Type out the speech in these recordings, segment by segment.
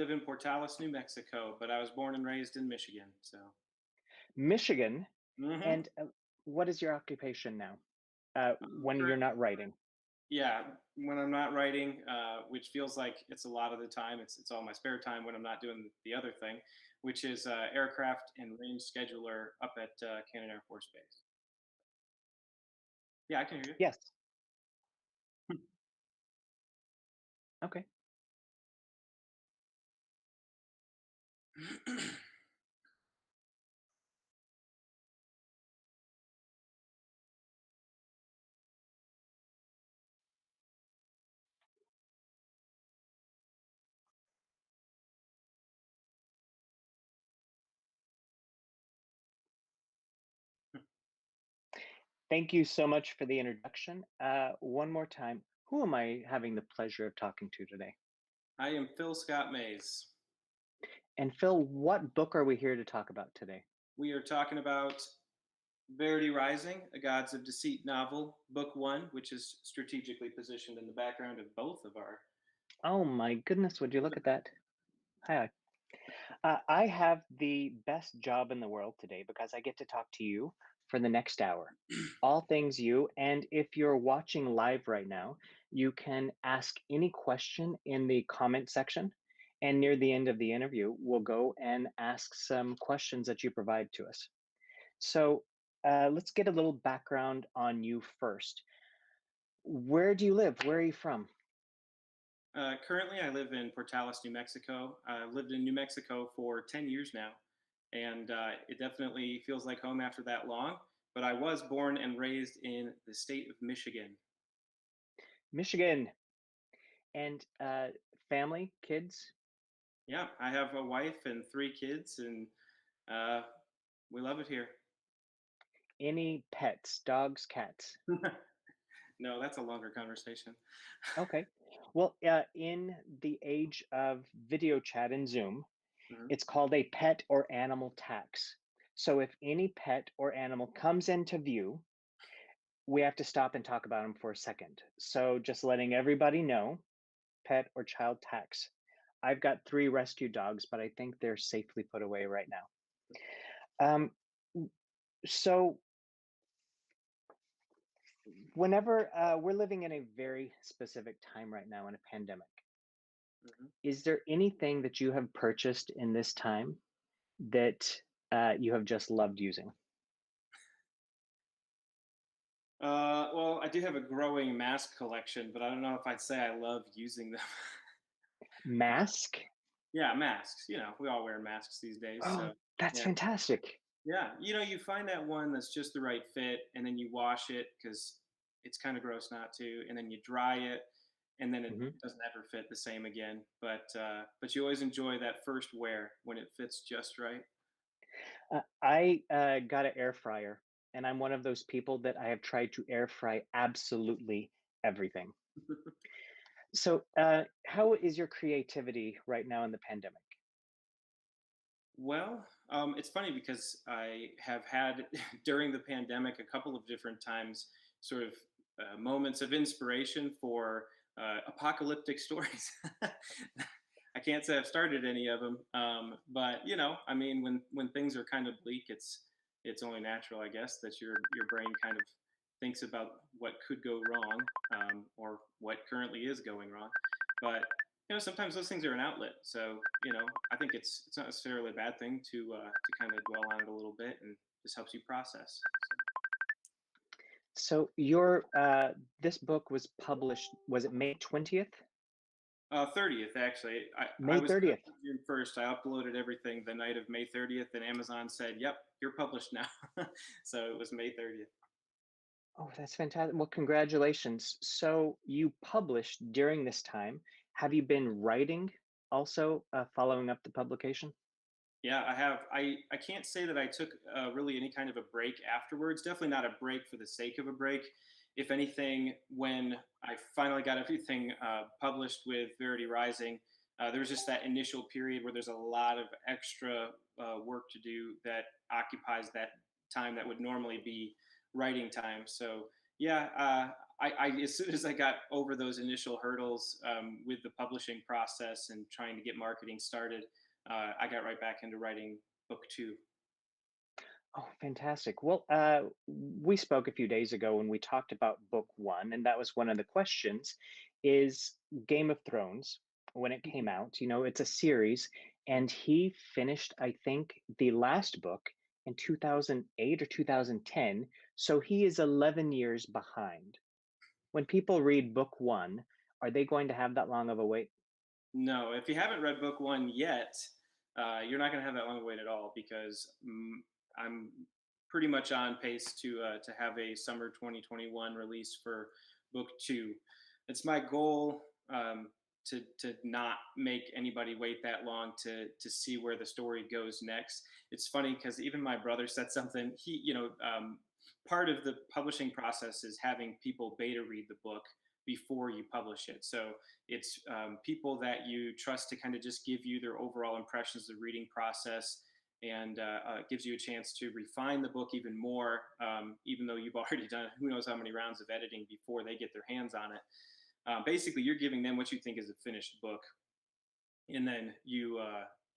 live in Portales, New Mexico, but I was born and raised in Michigan. So, Michigan. hmm And what is your occupation now when you're correct. not writing? Yeah, when I'm not writing, which feels like it's a lot of the time, it's all my spare time when I'm not doing the other thing, which is aircraft and range scheduler up at Cannon Air Force Base. Yeah, I can hear Yes. Okay. you. Thank you so much for the introduction. One more time, who am I having the pleasure of talking to today? I am Phil Scott Mays. And Phil, what book are we here to talk about today? We are talking about Verity Rising, a Gods of Deceit novel, book one, which is strategically positioned in the background of both of our. Oh my goodness, would you look at that? Hi. I have the best job in the world today because I get to talk to you for the next hour. All things you. And if you're watching live right now, you can ask any question in the comment section. And near the end of the interview, we'll go and ask some questions that you provide to us. So let's get a little background on you first. Where do you live? Where are you from? Currently, I live in Portales, New Mexico. I've lived in New Mexico for 10 years now, and it definitely feels like home after that long. But I was born and raised in the state of Michigan. Michigan. And family, kids? Yeah, I have a wife and three kids, and uh, we love it here. Any pets, dogs, cats? No, that's a longer conversation. Okay. Well, in the age of video chat and Zoom, Mhm. it's called a pet or animal tax. So if any pet or animal comes into view, we have to stop and talk about them for a second. So just letting everybody know, pet or child tax. I've got three rescue dogs, but I think they're safely put away right now. So whenever we're living in a very specific time right now in a pandemic, Mhm. is there anything that you have purchased in this time that you have just loved using? Well, I do have a growing mask collection, but I don't know if I'd say I love using them. Mask? Yeah, masks. We all wear masks these days. Oh, So, that's yeah. fantastic. Yeah. You find that one that's just the right fit, and then you wash it because it's kind of gross not to, and then you dry it, and then it Mhm. doesn't ever fit the same again. But you always enjoy that first wear when it fits just right. I got an air fryer, and I'm one of those people that I have tried to air fry absolutely everything. So, how is your creativity right now in the pandemic? Well, it's funny because I have had during the pandemic a couple of different times sort of moments of inspiration for apocalyptic stories. I can't say I've started any of them, but I mean, when things are kind of bleak, it's only natural, I guess, that your brain kind of thinks about what could go wrong, or what currently is going wrong. But sometimes those things are an outlet. So I think it's not necessarily a bad thing to kind of dwell on it a little bit, and just helps you process. So, your this book was published, was it May 20th? 30th, actually. I May was supposed 30th. to June 1st. I uploaded everything the night of May 30th, and Amazon said, "Yep, you're published now." So it was May 30th. Oh, that's fantastic. Well, congratulations. So, you published during this time. Have you been writing also following up the publication? Yeah, I have. I can't say that I took really any kind of a break afterwards. Definitely not a break for the sake of a break. If anything, when I finally got everything published with Verity Rising, there was just that initial period where there's a lot of extra work to do that occupies that time that would normally be writing time. So yeah, as soon as I got over those initial hurdles with the publishing process and trying to get marketing started, I got right back into writing book two. Oh, fantastic. Well, we spoke a few days ago when we talked about book one, and that was one of the questions is Game of Thrones, when it came out, it's a series, and he finished, I think, the last book in 2008 or 2010. So he is 11 years behind. When people read book one, are they going to have that long of a wait? No, if you haven't read book one yet, you're not going to have that long wait at all because I'm pretty much on pace to have a summer 2021 release for book two. It's my goal to not make anybody wait that long to see where the story goes next. It's funny because even my brother said something. Part of the publishing process is having people beta read the book before you publish it. So it's people that you trust to kind of just give you their overall impressions of the reading process, and gives you a chance to refine the book even more, even though you've already done who knows how many rounds of editing before they get their hands on it. Basically, you're giving them what you think is a finished book, and then you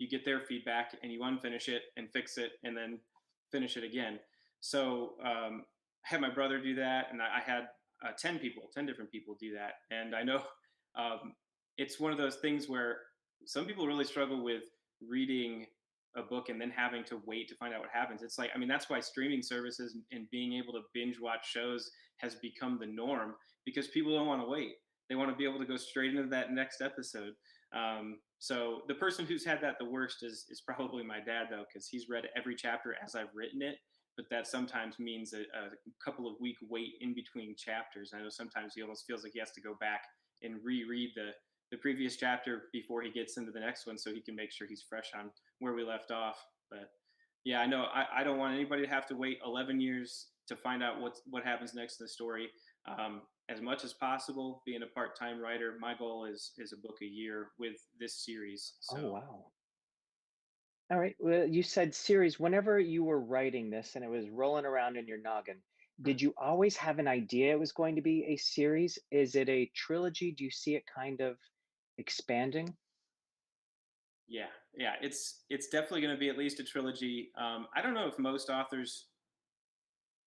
get their feedback and you unfinish it and fix it and then finish it again. So I had my brother do that, and I had 10 different people do that. And I know it's one of those things where some people really struggle with reading a book and then having to wait to find out what happens. It's like, I mean, that's why streaming services and being able to binge watch shows has become the norm, because people don't want to wait. They want to be able to go straight into that next episode. So the person who's had that the worst is probably my dad, though, because he's read every chapter as I've written it. But that sometimes means a couple of week wait in between chapters. I know sometimes he almost feels like he has to go back and reread the previous chapter before he gets into the next one, so he can make sure he's fresh on where we left off. But yeah, I know I don't want anybody to have to wait 11 years to find out what happens next in the story. As much as possible, being a part-time writer, my goal is a book a year with this series. Oh, So wow. All right. Well, you said series. Whenever you were writing this and it was rolling around in your noggin, did you always have an idea it was going to be a series? Is it a trilogy? Do you see it kind of expanding? yeah, yeah, it's definitely going to be at least a trilogy. I don't know if most authors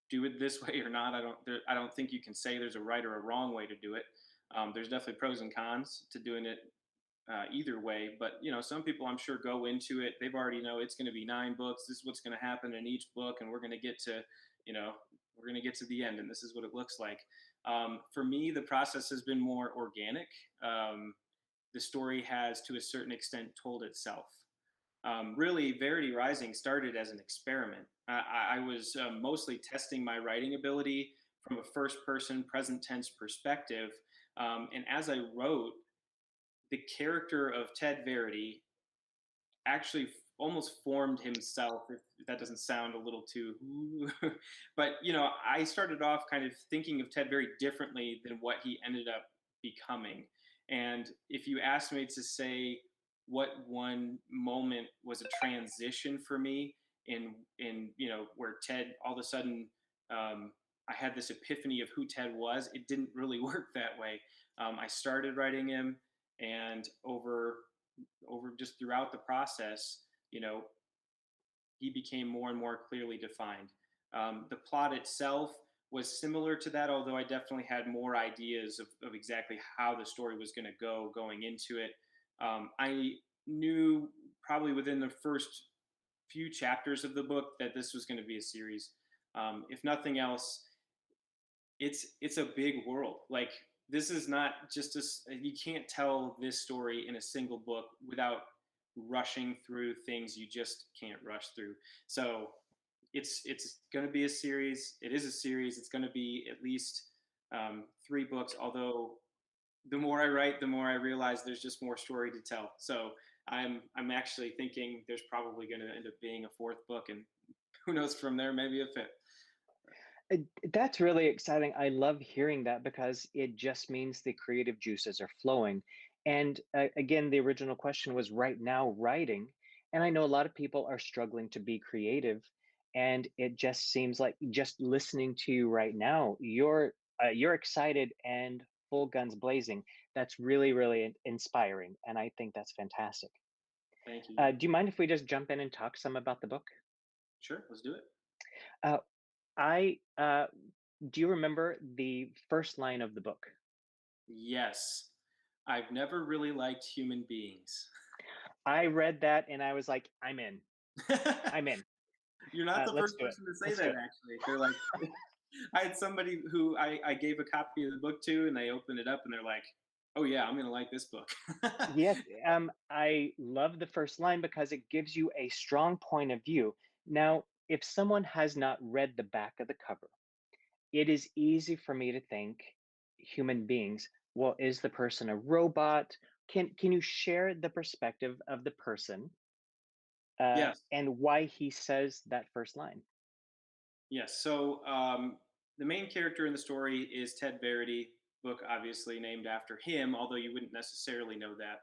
do it this way or not. I don't think you can say there's a right or a wrong way to do it. There's definitely pros and cons to doing it either way. But some people I'm sure go into it. They've already know it's going to be 9 books. This is what's going to happen in each book, and we're going to get to you know we're going to get to the end, and this is what it looks like. For me, the process has been more organic. The story has, to a certain extent, told itself. Really, Verity Rising started as an experiment. I was mostly testing my writing ability from a first person, present tense perspective. And as I wrote, the character of Ted Verity actually almost formed himself, if that doesn't sound a little too but I started off kind of thinking of Ted very differently than what he ended up becoming. And if you asked me to say what one moment was a transition for me in where Ted all of a sudden, I had this epiphany of who Ted was, it didn't really work that way. I started writing him, and over just throughout the process, you know, he became more and more clearly defined. The plot itself was similar to that, although I definitely had more ideas of exactly how the story was going to go going into it. I knew probably within the first few chapters of the book that this was going to be a series. If nothing else, it's a big world. Like, this is not just you can't tell this story in a single book without rushing through things you just can't rush through. So it's going to be a series. It is a series. It's going to be at least 3 books. Although the more I write, the more I realize there's just more story to tell. So I'm actually thinking there's probably going to end up being a 4th book, and who knows from there, maybe a 5th. Uh, That's really exciting. I love hearing that because it just means the creative juices are flowing. And again, the original question was right now writing. And I know a lot of people are struggling to be creative. And it just seems like just listening to you right now, you're you're excited and full guns blazing. That's really, really inspiring, and I think that's fantastic. Thank you. Do you mind if we just jump in and talk some about the book? Sure, let's do it. Uh, I Do you remember the first line of the book? Yes, I've never really liked human beings. I read that and I was like, I'm in. I'm in. You're not the Let's first do it. person to say Let's do that, it. actually. They're like, I had somebody who I gave a copy of the book to, and they opened it up and they're like, "Oh yeah, I'm gonna like this book." Yes, I love the first line because it gives you a strong point of view. Now, if someone has not read the back of the cover, it is easy for me to think human beings. Well, is the person a robot? Can you share the perspective of the person Yes, and why he says that first line? yes. So the main character in the story is Ted Verity. Book obviously named after him, although you wouldn't necessarily know that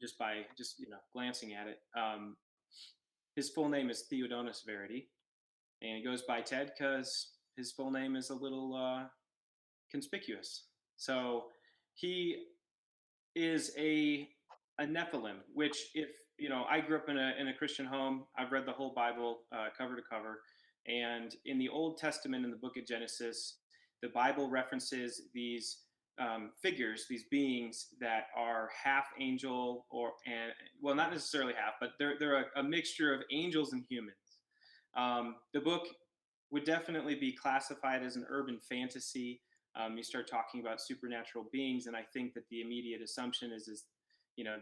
just by glancing at it. His full name is Theodonis Verity, and he goes by Ted because his full name is a little conspicuous. So he is a Nephilim, which if I grew up in a Christian home. I've read the whole Bible cover to cover, and in the Old Testament, in the Book of Genesis, the Bible references these figures, these beings that are half angel and well, not necessarily half, but they're a mixture of angels and humans. The book would definitely be classified as an urban fantasy. You start talking about supernatural beings, and I think that the immediate assumption is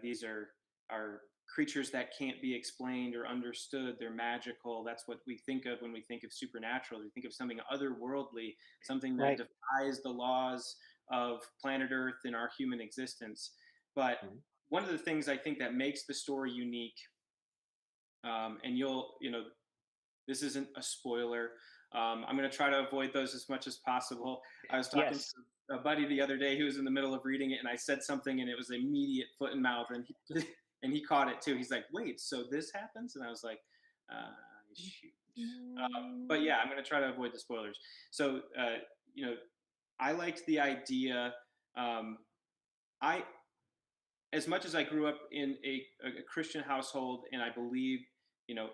these are creatures that can't be explained or understood. They're magical. That's what we think of when we think of supernatural. We think of something otherworldly, something that Right. defies the laws of planet Earth and our human existence. But Mhm. one of the things I think that makes the story unique, and this isn't a spoiler. I'm going to try to avoid those as much as possible. I was talking Yes. to a buddy the other day who was in the middle of reading it, and I said something, and it was immediate foot and mouth, and he, and he caught it too. He's like, "Wait, so this happens?" And I was like, "Shoot." But yeah, I'm going to try to avoid the spoilers. So, you know, I liked the idea. Um, I as much as I grew up in a Christian household and I believe,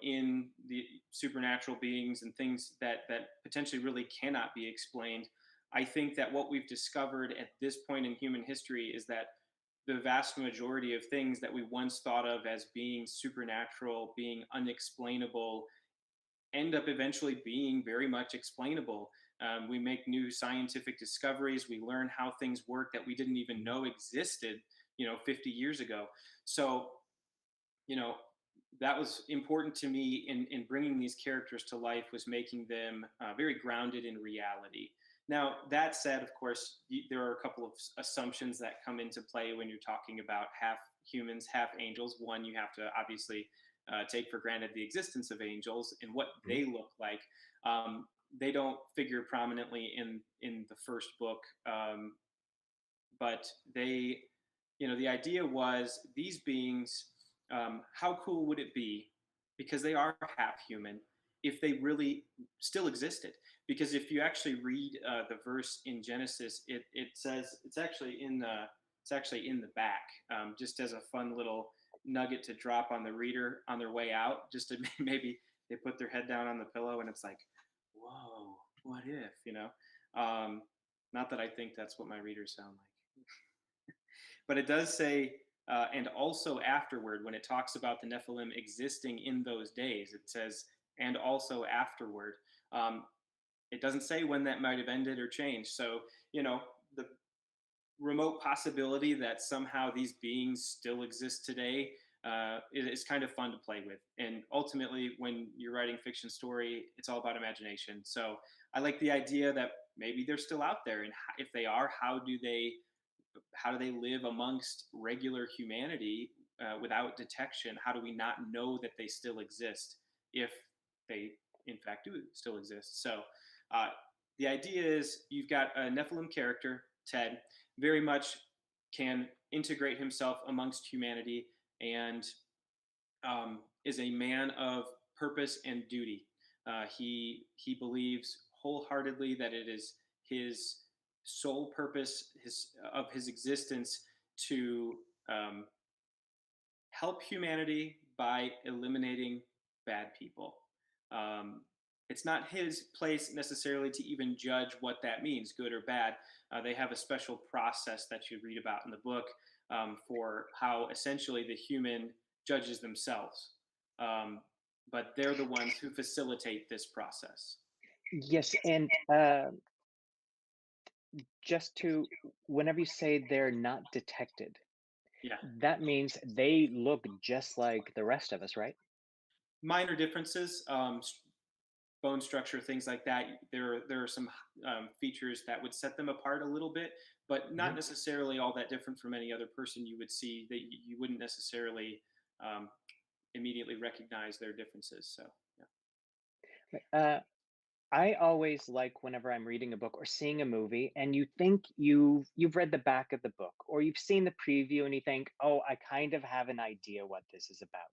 in the supernatural beings and things that potentially really cannot be explained, I think that what we've discovered at this point in human history is that the vast majority of things that we once thought of as being supernatural, being unexplainable, end up eventually being very much explainable. We make new scientific discoveries. We learn how things work that we didn't even know existed, 50 years ago. So, you know, that was important to me in bringing these characters to life, was making them very grounded in reality. Now, that said, of course, there are a couple of assumptions that come into play when you're talking about half humans, half angels. One, you have to obviously take for granted the existence of angels and what Mhm. they look like. They don't figure prominently in the first book, but they, the idea was these beings. How cool would it be, because they are half human, if they really still existed? Because if you actually read the verse in Genesis, it says it's actually in the back, just as a fun little nugget to drop on the reader on their way out, just to maybe they put their head down on the pillow and it's like, whoa, what if, um, not that I think that's what my readers sound like. But it does say, and also afterward, when it talks about the Nephilim existing in those days, it says, and also afterward. Um, it doesn't say when that might have ended or changed. So, the remote possibility that somehow these beings still exist today is kind of fun to play with. And ultimately, when you're writing fiction story, it's all about imagination. So I like the idea that maybe they're still out there, and if they are, how do they live amongst regular humanity without detection? How do we not know that they still exist if they, in fact, do still exist? So, uh, the idea is you've got a Nephilim character, Ted, very much can integrate himself amongst humanity and is a man of purpose and duty. He believes wholeheartedly that it is his sole purpose of his existence to um, help humanity by eliminating bad people. Um, it's not his place necessarily to even judge what that means, good or bad. They have a special process that you read about in the book for how essentially the human judges themselves. Um, but they're the ones who facilitate this process. Yes, and just to whenever you say they're not detected, Yeah. that means they look just like the rest of us, right? Minor differences, bone structure, things like that. There are some features that would set them apart a little bit, but not Mhm. necessarily all that different from any other person you would see. That you wouldn't necessarily um, immediately recognize their differences. So yeah. Right. I always like whenever I'm reading a book or seeing a movie and you think you've read the back of the book or you've seen the preview and you think, "Oh, I kind of have an idea what this is about."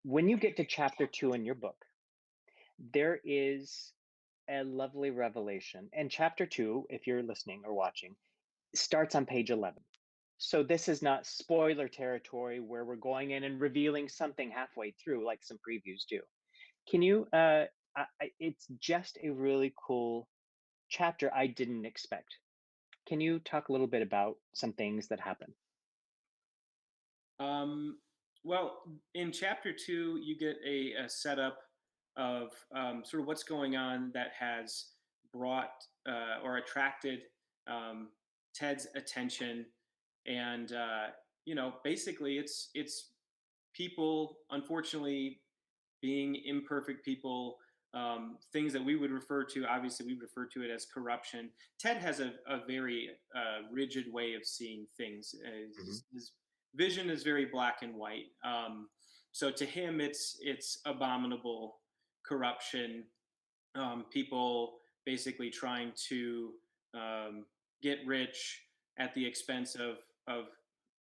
When you get to chapter 2 in your book, there is a lovely revelation. And chapter 2, if you're listening or watching, starts on page 11. So this is not spoiler territory where we're going in and revealing something halfway through like some previews do. Can you it's just a really cool chapter I didn't expect. Can you talk a little bit about some things that happen? Um, well, in chapter two, you get a setup of sort of what's going on that has brought or attracted um, Ted's attention, and basically, it's people, unfortunately, being imperfect people. Things that we would refer to, obviously, we refer to it as corruption. Ted has a very rigid way of seeing things. Mhm. His vision is very black and white. So to him, it's abominable corruption. People basically trying to um, get rich at the expense of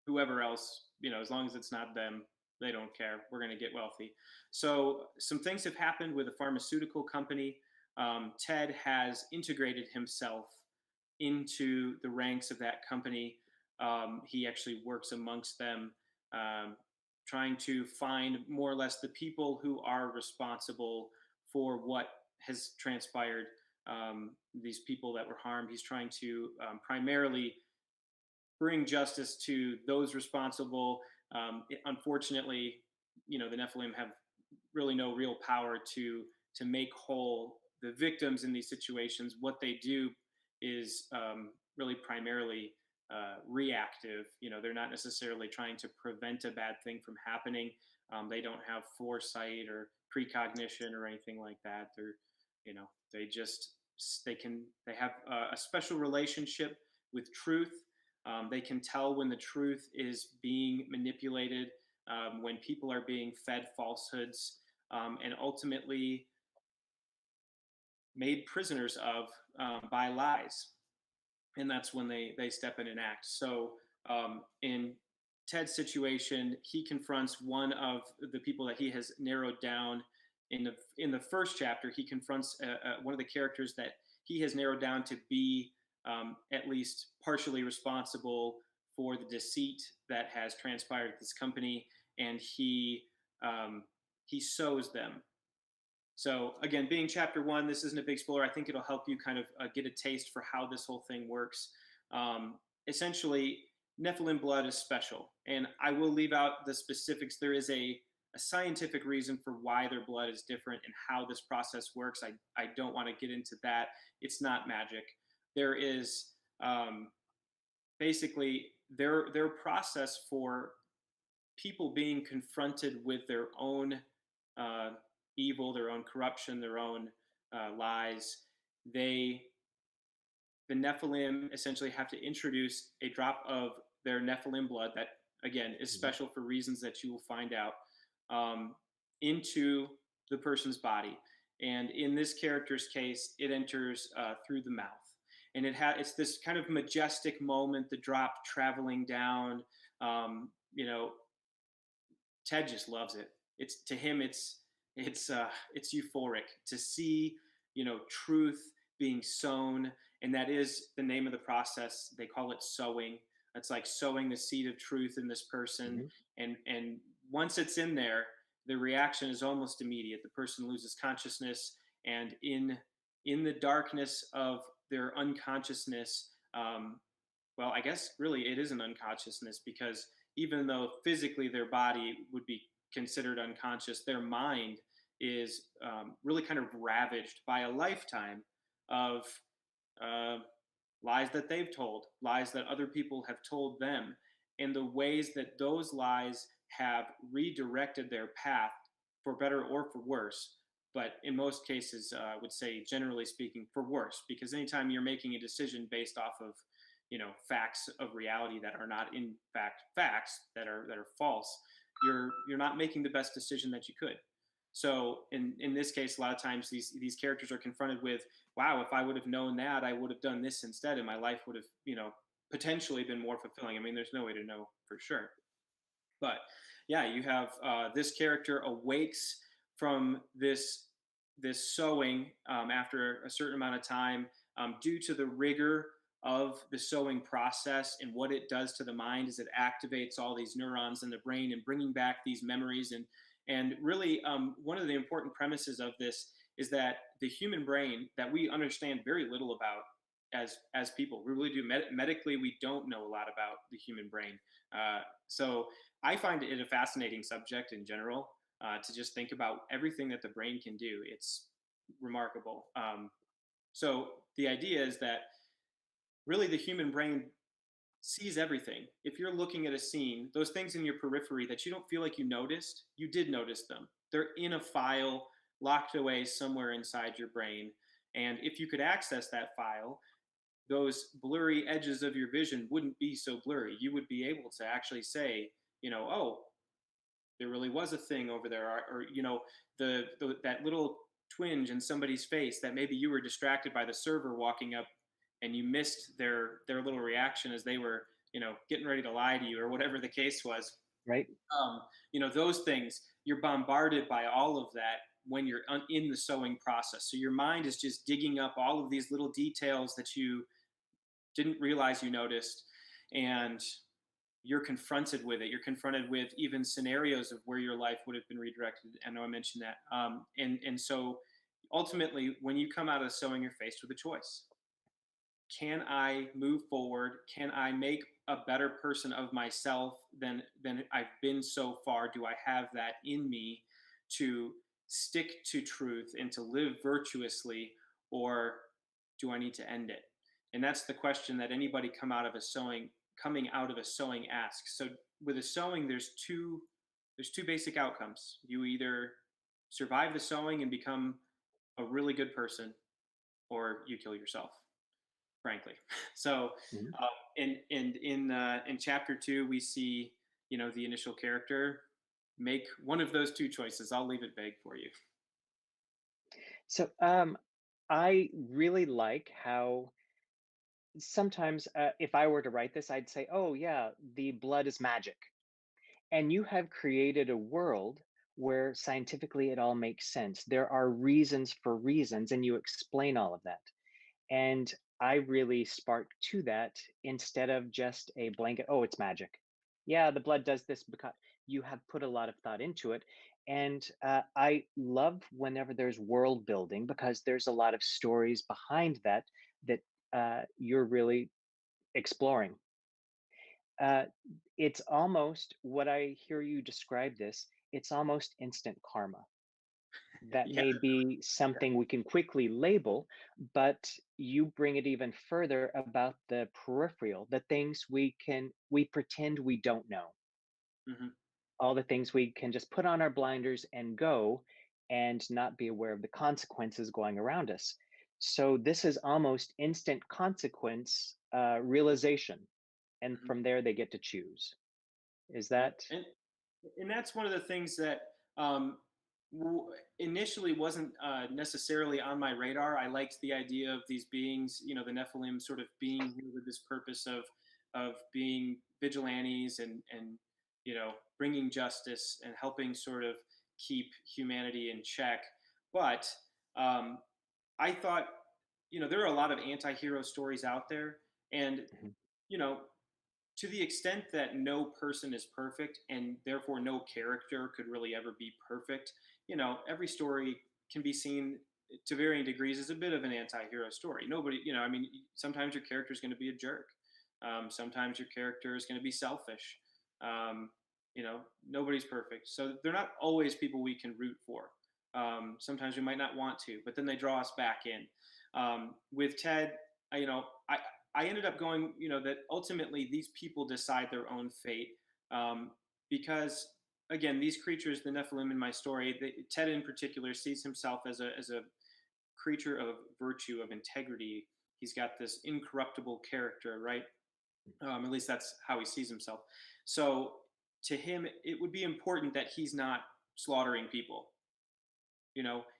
whoever else. As long as it's not them, they don't care. We're going to get wealthy. So some things have happened with a pharmaceutical company. Ted has integrated himself into the ranks of that company. He actually works amongst them, um, trying to find more or less the people who are responsible for what has transpired. These people that were harmed. He's trying to primarily bring justice to those responsible. Unfortunately, the Nephilim have really no real power to make whole the victims in these situations. What they do is really primarily reactive. They're not necessarily trying to prevent a bad thing from happening. They don't have foresight or precognition or anything like that. They just they have a special relationship with truth. They can tell when the truth is being manipulated, when people are being fed falsehoods, and ultimately made prisoners of by lies. And that's when they step in and act. So in Ted's situation, he confronts one of the people that he has narrowed down in the first chapter. He confronts one of the characters that he has narrowed down to be at least partially responsible for the deceit that has transpired at this company, and he sows them. So again, being chapter one, this isn't a big spoiler. I think it'll help you kind of get a taste for how this whole thing works. Essentially, Nephilim blood is special, and I will leave out the specifics. There is a scientific reason for why their blood is different and how this process works. I don't want to get into that. It's not magic. There is basically their process for people being confronted with their own uh, evil, their own corruption, their own lies. They, the Nephilim, essentially have to introduce a drop of their Nephilim blood that, again, is Mhm. special for reasons that you will find out, um, into the person's body. And in this character's case, it enters through the mouth. And it's this kind of majestic moment, the drop traveling down. Um, you know, Ted just loves it. It's to him, it's euphoric to see truth being sown and that is the name of the process. They call it sowing. It's like sowing the seed of truth in this person, Hmm. and once it's in there, the reaction is almost immediate. The person loses consciousness, and in the darkness of their unconsciousness, well, I guess really it is an unconsciousness, because even though physically their body would be considered unconscious, their mind is really kind of ravaged by a lifetime of uh, lies that they've told, lies that other people have told them, and the ways that those lies have redirected their path for better or for worse. But in most cases, I would say, generally speaking, for worse, because anytime you're making a decision based off of, facts of reality that are not in fact facts, that are false, you're not making the best decision that you could. So in this case, a lot of times these characters are confronted with, wow, if I would have known that, I would have done this instead, and my life would have, potentially been more fulfilling. I mean, there's no way to know for sure, but yeah, you have this character awakes from this sowing after a certain amount of time, due to the rigor of the sowing process and what it does to the mind as it activates all these neurons in the brain and bringing back these memories. And really, one of the important premises of this is that the human brain, that we understand very little about as people, we really do. Medically, we don't know a lot about the human brain. So I find it a fascinating subject in general, to just think about everything that the brain can do. It's remarkable. So the idea is that really the human brain sees everything. If you're looking at a scene, those things in your periphery that you don't feel like you noticed, you did notice them. They're in a file locked away somewhere inside your brain. And if you could access that file, those blurry edges of your vision wouldn't be so blurry. You would be able to actually say, oh, there really was a thing over there, or that little twinge in somebody's face that maybe you were distracted by the server walking up, and you missed their little reaction as they were, getting ready to lie to you, or whatever the case was. Right. um, those things, you're bombarded by all of that when you're in the sewing process. So your mind is just digging up all of these little details that you didn't realize you noticed, and you're confronted with it. You're confronted with even scenarios of where your life would have been redirected. I know I mentioned that. And so ultimately, when you come out of sewing, you're faced with a choice. Can I move forward? Can I make a better person of myself than I've been so far? Do I have that in me to stick to truth and to live virtuously, or do I need to end it? And that's the question that anybody coming out of a sewing asks. So with a sewing, there's two basic outcomes. You either survive the sewing and become a really good person, or you kill yourself, frankly. So, Mhm. in chapter two, we see, the initial character make one of those two choices. I'll leave it vague for you. So I really like how sometimes, if I were to write this, I'd say, oh, yeah, the blood is magic. And you have created a world where scientifically it all makes sense. There are reasons for reasons, and you explain all of that. And I really spark to that instead of just a blanket, oh, it's magic. Yeah, the blood does this because you have put a lot of thought into it. And I love whenever there's world building because there's a lot of stories behind that that you're really exploring. Uh, it's almost what I hear you describe this, it's almost instant karma. That Yeah. may be something we can quickly label, but you bring it even further about the peripheral, the things we pretend we don't know, Hmm. all the things we can just put on our blinders and go and not be aware of the consequences going around us. So this is almost instant consequence realization, and Hmm. from there they get to choose. Is Yep. that And that's one of the things that, um, initially wasn't necessarily on my radar. I liked the idea of these beings, the Nephilim, sort of being here with this purpose of being vigilantes, and bringing justice and helping sort of keep humanity in check. But I thought there are a lot of anti-hero stories out there, and Mhm. you know to the extent that no person is perfect and therefore no character could really ever be perfect, every story can be seen to varying degrees as a bit of an anti-hero story. Nobody, I mean, sometimes your character is going to be a jerk. Sometimes your character is going to be selfish. um, Nobody's perfect, so they're not always people we can root for. Sometimes we might not want to, but then they draw us back in. With Ted, I- you know I, I ended up going, that ultimately these people decide their own fate, um, because again, these creatures, the Nephilim in my story, Ted in particular sees himself as a creature of virtue, of integrity. He's got this incorruptible character, right? At least that's how he sees himself. So to him, it would be important that he's not slaughtering people.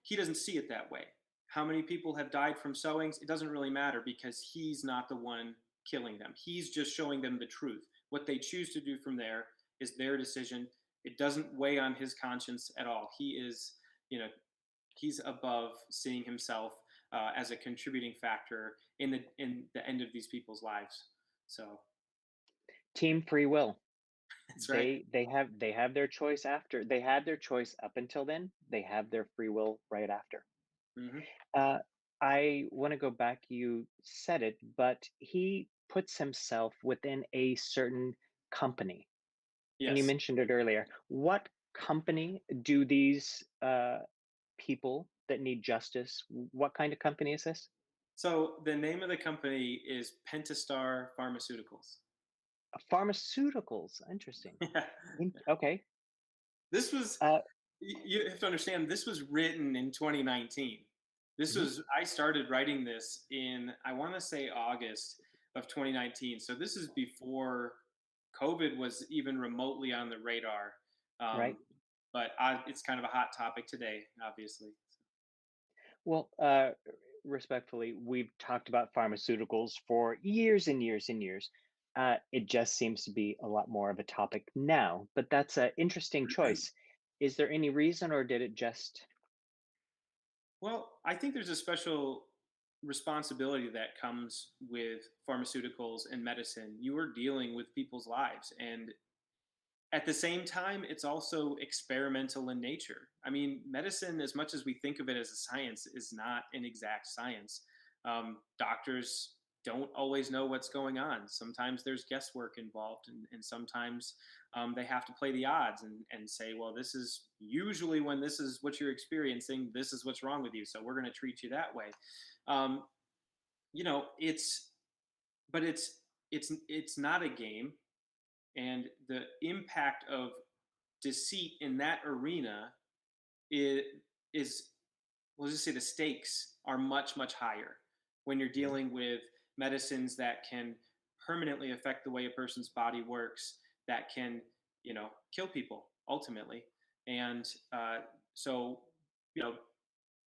He doesn't see it that way. How many people have died from sowings? It doesn't really matter because he's not the one killing them. He's just showing them the truth. What they choose to do from there is their decision. It doesn't weigh on his conscience at all. You know, he's above seeing himself as a contributing factor in the end of these people's lives. So Team free will. that's right. They have their choice after. They had their choice up until then. They have their free will right after. Hmm. Uh, I want to go back. You said it, but he puts himself within a certain company, and you Yes. mentioned it earlier. What company do these people that need justice? What kind of company is this? So the name of the company is Pentastar Pharmaceuticals. Pharmaceuticals. Interesting. Okay. This was Uh, You have to understand, this was written in 2019. mhm. I started writing this in, I want to say, August of 2019. So this is before COVID was even remotely on the radar. Right. Um, but it's kind of a hot topic today, obviously. Well, respectfully, we've talked about pharmaceuticals for years and years and years. It just seems to be a lot more of a topic now, but that's an interesting choice. Is there any reason, or did it just? Well, I think there's a special responsibility that comes with pharmaceuticals and medicine. You are dealing with people's lives, and at the same time, it's also experimental in nature. I mean, medicine, as much as we think of it as a science, is not an exact science. Doctors don't always know what's going on. Sometimes there's guesswork involved, and sometimes they have to play the odds and say, well, this is usually, when this is what you're experiencing, this is what's wrong with you. So we're going to treat you that way. Um, it's, but it's not a game, and the impact of deceit in that arena is, is we'll just say the stakes are much, much higher when you're Mhm. dealing with medicines that can permanently affect the way a person's body works, that can, kill people ultimately. And so, you know,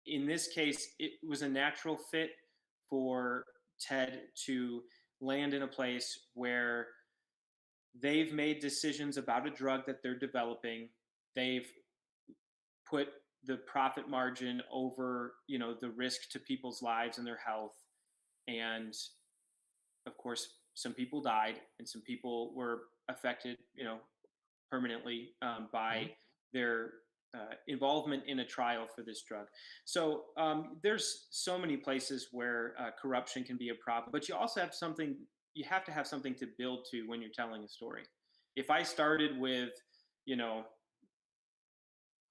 in this case, it was a natural fit for Ted to land in a place where they've made decisions about a drug that they're developing. They've put the profit margin over, the risk to people's lives and their health. And of course, some people died and some people were affected, permanently, by Mhm. their involvement in a trial for this drug. So there's so many places where corruption can be a problem, but you have to have something to build to when you're telling a story. If I started with, you know,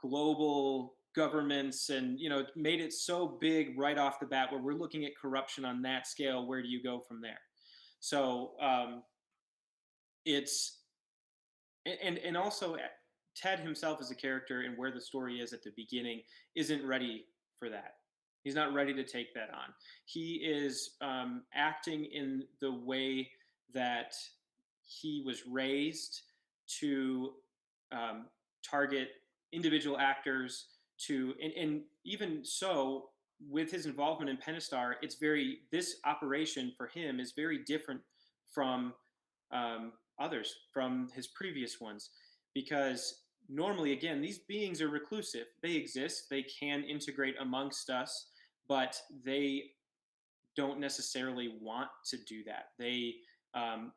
global governments and, made it so big right off the bat where we're looking at corruption on that scale, where do you go from there? So it's and also Ted himself as a character and where the story is at the beginning isn't ready for that. He's not ready to take that on. He is acting in the way that he was raised to um, target individual actors, and even so, with his involvement in Pentastar, this operation for him is very different from others, from his previous ones, because normally, again, these beings are reclusive. They exist, they can integrate amongst us, but don't necessarily want to do that.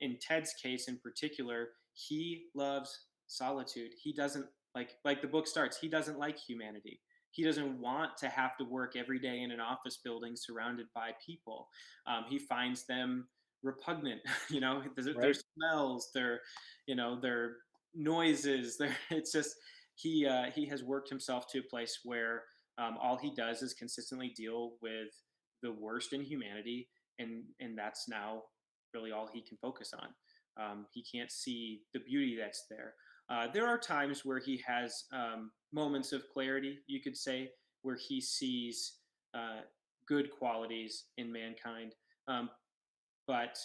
In Ted's case in particular, he loves solitude. He doesn't like the book starts. He doesn't like humanity. He doesn't want to have to work every day in an office building surrounded by people. He finds them repugnant. Their Right. smells, their noises. It's just he has worked himself to a place where all he does is consistently deal with the worst in humanity, and that's now really all he can focus on. He can't see the beauty that's there. There are times where he has moments of clarity, you could say, where he sees uh, good qualities in mankind. Um, but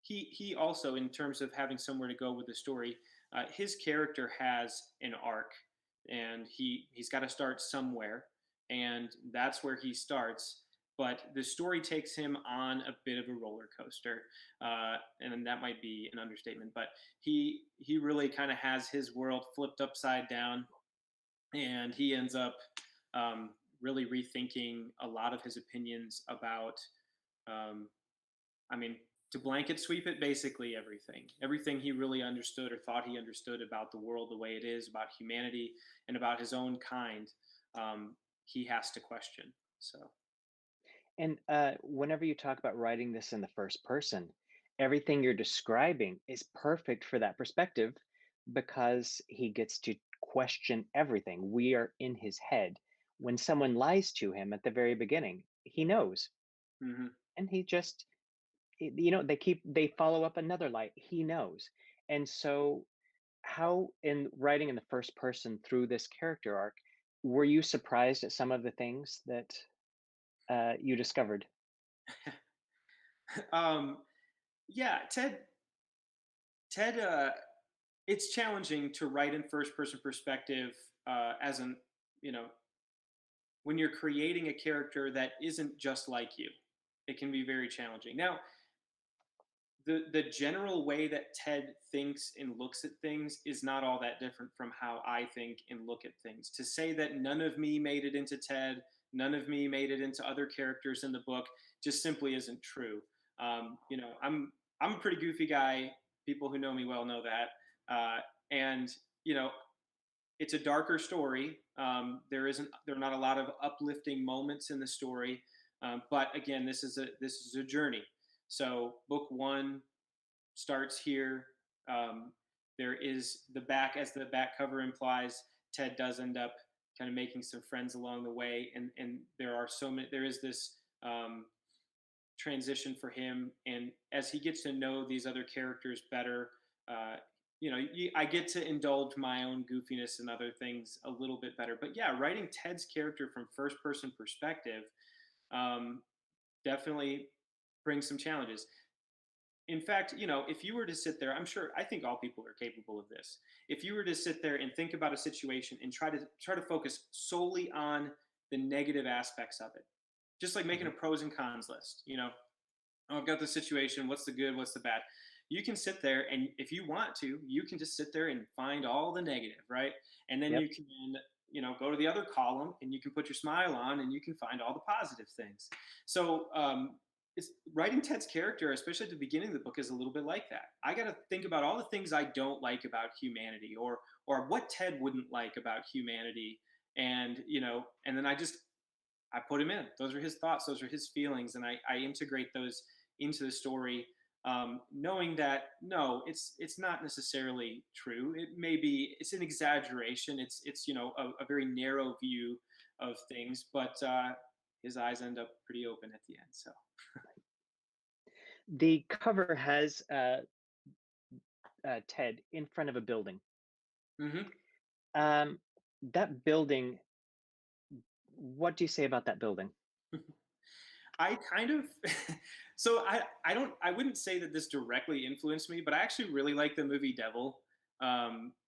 he also, in terms of having somewhere to go with the story, his character has an arc, and he's got to start somewhere, and that's where he starts. But the story takes him on a bit of a roller coaster, and that might be an understatement. But he really kind of has his world flipped upside down, and he ends up um, really rethinking a lot of his opinions about um, I mean, to blanket sweep it, basically everything. Everything he really understood or thought he understood about the world the way it is, about humanity, and about his own kind, he has to question. So, And whenever you talk about writing this in the first person, everything you're describing is perfect for that perspective because he gets to question everything. We are in his head. When someone lies to him at the very beginning, he knows. mhm. And he just, they follow up another lie. He knows. And so, how in writing in the first person through this character arc, were you surprised at some of the things that you discovered? um, yeah, Ted, it's challenging to write in first person perspective as an, you know, when you're creating a character that isn't just like you. It can be very challenging. Now, the general way that Ted thinks and looks at things is not all that different from how I think and look at things. To say that none of me made it into Ted, none of me made it into other characters in the book, just simply isn't true. I'm a pretty goofy guy. People who know me well know that, and you know, it's a darker story. There are not a lot of uplifting moments in the story, but again, this is a journey. So book one starts here. Um, there is the back, as the back cover implies. Ted does end up kind of making some friends along the way, and there are so many. There is this transition for him, and as he gets to know these other characters better, uh, I get to indulge my own goofiness and other things a little bit better. But yeah, writing Ted's character from first person perspective um, definitely brings some challenges. In fact, if you were to sit there, I think all people are capable of this. If you were to sit there and think about a situation and try to focus solely on the negative aspects of it, just like making a Mhm. pros and cons list, oh, I've got the situation, what's the good, what's the bad? You can sit there, and if you want to, you can just sit there and find all the negative, right? And then Yep. you can, go to the other column, and you can put your smile on, and you can find all the positive things. So it's writing Ted's character, especially at the beginning of the book, is a little bit like that. I got to think about all the things I don't like about humanity, or what Ted wouldn't like about humanity, and then I put him in. Those are his thoughts, those are his feelings, and I integrate those into the story, knowing that no, it's not necessarily true. It's an exaggeration. It's a very narrow view of things, but his eyes end up pretty open at the end. So. The cover has Ted in front of a building. Hmm. Um, that building, what do you say about that building? I kind of so I wouldn't say that this directly influenced me, but I actually really like the movie Devil.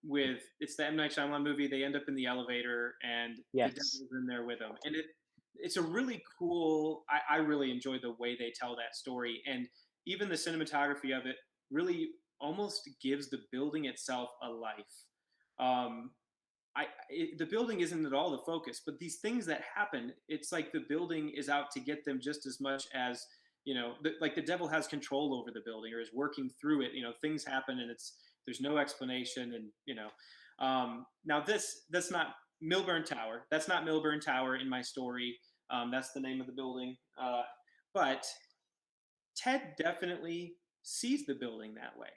With It's the M Night Shyamalan movie. They end up in the elevator, and the Yes. devil's in there with them, and it's a really cool. I really enjoy the way they tell that story, and even the cinematography of it really almost gives the building itself a life. Um, the building isn't at all the focus, but these things that happen, it's like the building is out to get them just as much as, like the devil has control over the building or is working through it. Things happen and there's no explanation. And now that's not Milburn Tower. That's not Milburn Tower in my story. That's the name of the building. But Ted definitely sees the building that way.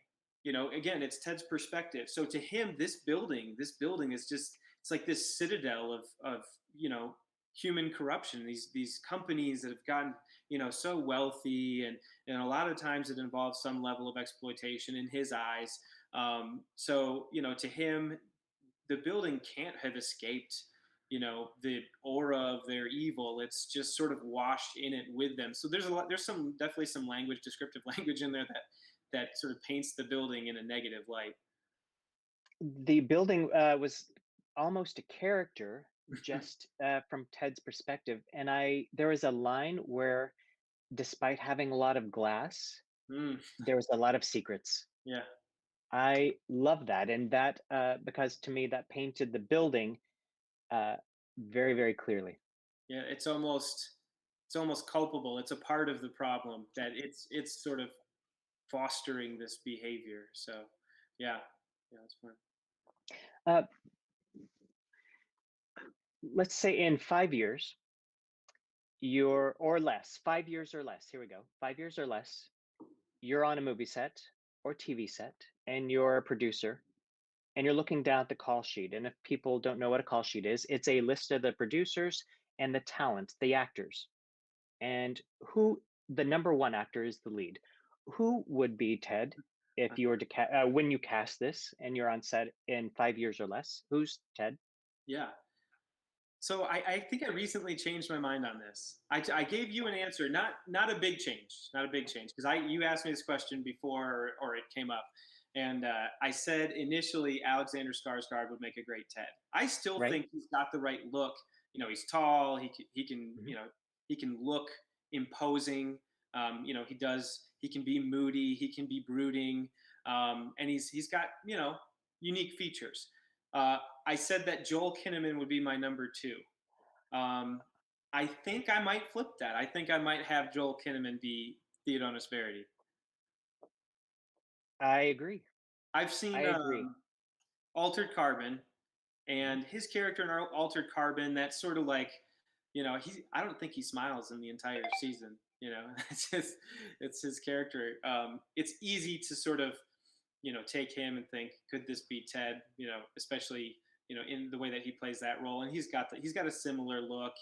Again, it's Ted's perspective. So to him, this building is just, it's like this citadel of human corruption. These companies that have gotten so wealthy, and a lot of times it involves some level of exploitation in his eyes. So to him, the building can't have escaped the aura of their evil. It's just sort of washed in it with them. So there's some, definitely some language, descriptive language in there that sort of paints the building in a negative light. The building was almost a character, just from Ted's perspective. And there was a line where, despite having a lot of glass, Mm, there was a lot of secrets. yeah, I love that, and that because to me that painted the building uh, very, very clearly. yeah. It's almost culpable. It's a part of the problem that it's sort of fostering this behavior. So yeah, yeah, that's fun. Uh, let's say in 5 years, or less, 5 years or less. Here we go. 5 years or less, you're on a movie set or TV set, and you're a producer, and you're looking down at the call sheet. And if people don't know what a call sheet is, it's a list of the producers and the talent, the actors, and who the number one actor is the lead. Who would be Ted if you were to when you cast this and you're on set in 5 years or less? Who's Ted? Yeah. So I think I recently changed my mind on this. I gave you an answer, not a big change, not a big change, because you asked me this question before, or it came up, and I said initially Alexander Skarsgård would make a great Ted. I still Right? think he's got the right look. He's tall. He can Mhm. he can look imposing. He does. He can be moody. He can be brooding, and he's got unique features. I said that Joel Kinnaman would be my number two. Um, I think I might flip that. I think I might have Joel Kinnaman be Theodonis Verity. I agree. I've I seen agree. Altered Carbon, Mhm. and his character in Altered Carbon. That's sort of like, I don't think he smiles in the entire season. It's his character. It's easy to sort of take him and think, could this be Ted? Especially in the way that he plays that role, and he's got a similar look.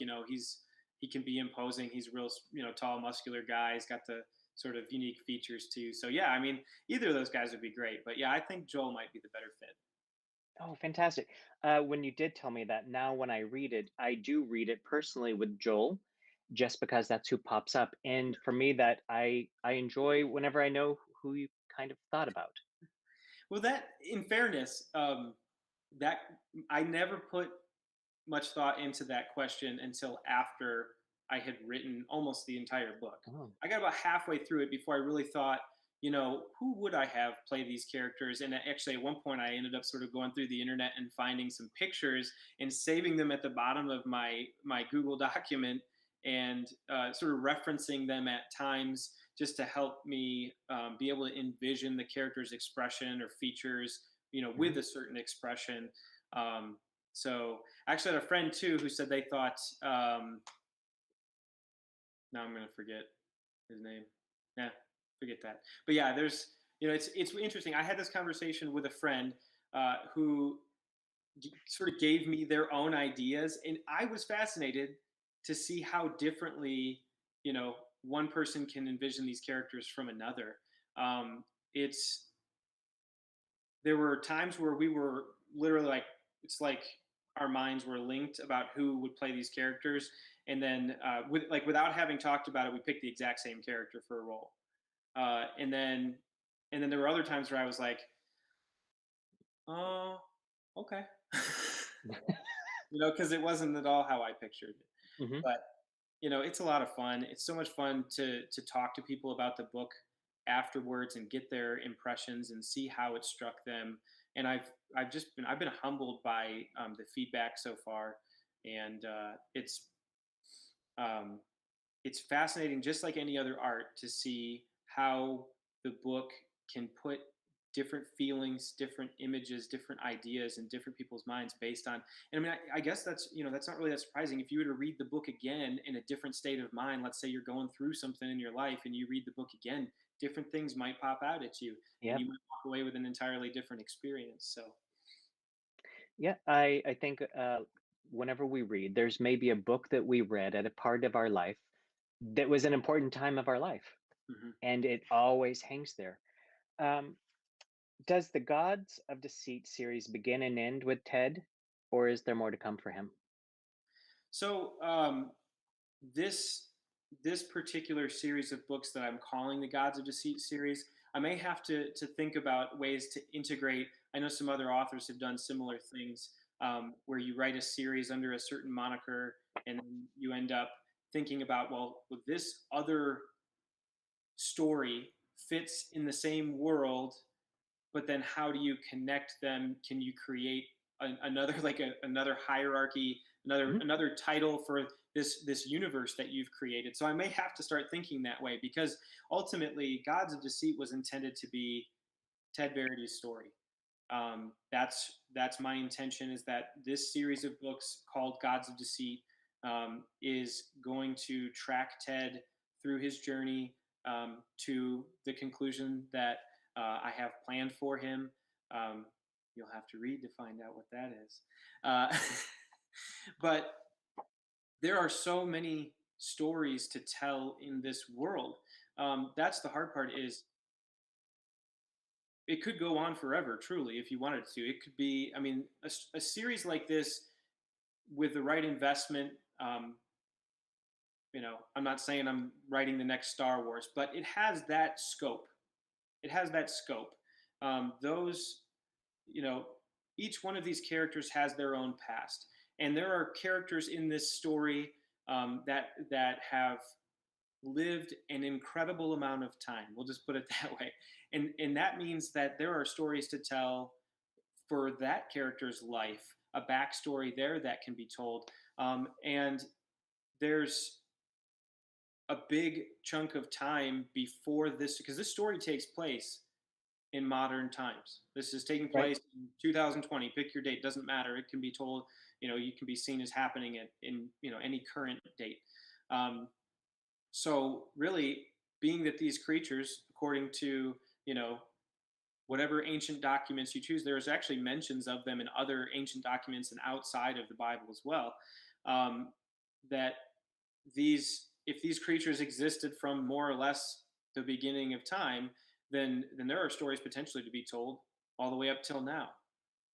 He can be imposing. He's real, tall, muscular guy. He's got the sort of unique features too. So yeah, I mean, either of those guys would be great. But yeah, I think Joel might be the better fit. Oh, fantastic. When you did tell me that, now when I read it, I do read it personally with Joel, just because that's who pops up. And for me, that I enjoy whenever I know who you kind of thought about. Well, that, in fairness, that I never put much thought into that question until after I had written almost the entire book. Oh, I got about halfway through it before I really thought, who would I have play these characters? And actually, at one point, I ended up sort of going through the internet and finding some pictures and saving them at the bottom of my Google document, and sort of referencing them at times just to help me be able to envision the character's expression or features, mhm. with a certain expression. Um, so I actually had a friend too who said they thought. Now I'm gonna forget his name. Yeah, forget that. But yeah, there's it's interesting. I had this conversation with a friend who sort of gave me their own ideas, and I was fascinated to see how differently one person can envision these characters from another. It's There were times where we were literally like, it's like our minds were linked about who would play these characters, and then without having talked about it, we picked the exact same character for a role. And then there were other times where I was like, oh, okay. Because it wasn't at all how I pictured it. Mhm. But it's a lot of fun. It's so much fun to talk to people about the book afterwards and get their impressions and see how it struck them. and I've been humbled by the feedback so far, and um, it's fascinating, just like any other art, to see how the book can put different feelings, different images, different ideas in different people's minds based on. And I mean, I guess that's, that's not really that surprising. If you were to read the book again in a different state of mind, let's say you're going through something in your life and you read the book again, different things might pop out at you, and Yep. you might walk away with an entirely different experience. So, Yeah, I think whenever we read, there's maybe a book that we read at a part of our life that was an important time of our life, mhm. and it always hangs there. Um, does the Gods of Deceit series begin and end with Ted, or is there more to come for him? So this this particular series of books that I'm calling the Gods of Deceit series, I may have to think about ways to integrate. I know some other authors have done similar things, where you write a series under a certain moniker, and then you end up thinking about, well, with this other story fits in the same world, but then how do you connect them? Can you create another, like another hierarchy, Mhm. another title for this universe that you've created? So I may have to start thinking that way, because ultimately Gods of Deceit was intended to be Ted Verity's story. That's my intention, is that this series of books called Gods of Deceit is going to track Ted through his journey, to the conclusion that I have planned for him. Um, you'll have to read to find out what that is. Uh, but there are so many stories to tell in this world. That's the hard part, is it could go on forever, truly, if you wanted to. It could be, I mean, a series like this, with the right investment. I'm not saying I'm writing the next Star Wars, but it has that scope. It has that scope. Those, you know, each one of these characters has their own past, and there are characters in this story that have lived an incredible amount of time. We'll just put it that way, and that means that there are stories to tell for that character's life, a backstory there that can be told, and there's a big chunk of time before this, because this story takes place in modern times. This is taking Right. place in 2020. Pick your date; doesn't matter. It can be told. You can be seen as happening in any current date. Um, so really, being that these creatures, according to you know whatever ancient documents you choose, there's actually mentions of them in other ancient documents and outside of the Bible as well. Um, that if these creatures existed from more or less the beginning of time, then there are stories potentially to be told all the way up till now,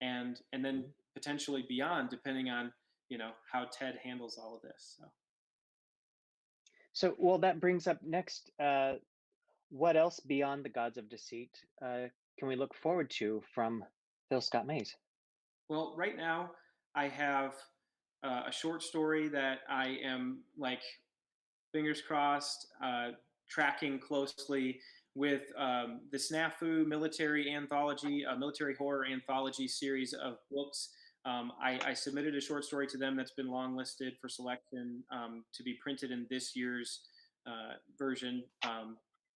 and then Mhm. potentially beyond, depending on how Ted handles all of this. So. So, well, that brings up next. What else beyond the Gods of Deceit can we look forward to from Phil Scott Mays? Well, right now I have a short story that I am, like, fingers crossed, tracking closely with the Snafu military anthology, military horror anthology series of books. I submitted a short story to them that's been longlisted for selection, to be printed in this year's version,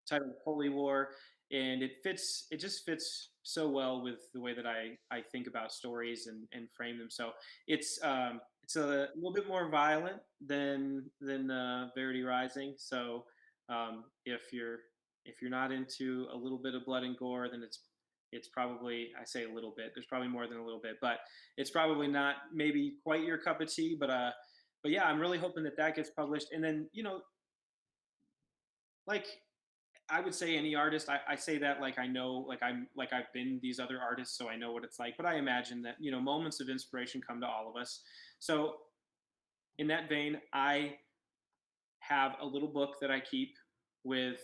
titled Holy War. And it just fits so well with the way that I think about stories and frame them. So it's a little bit more violent than Verity Rising. So if you're not into a little bit of blood and gore, then it's probably, I say a little bit. There's probably more than a little bit, but it's probably not maybe quite your cup of tea. But yeah, I'm really hoping that that gets published. And then like, I would say any artist, I say that like I know, like I've been these other artists, so I know what it's like. But I imagine that moments of inspiration come to all of us. So in that vein, I have a little book that I keep with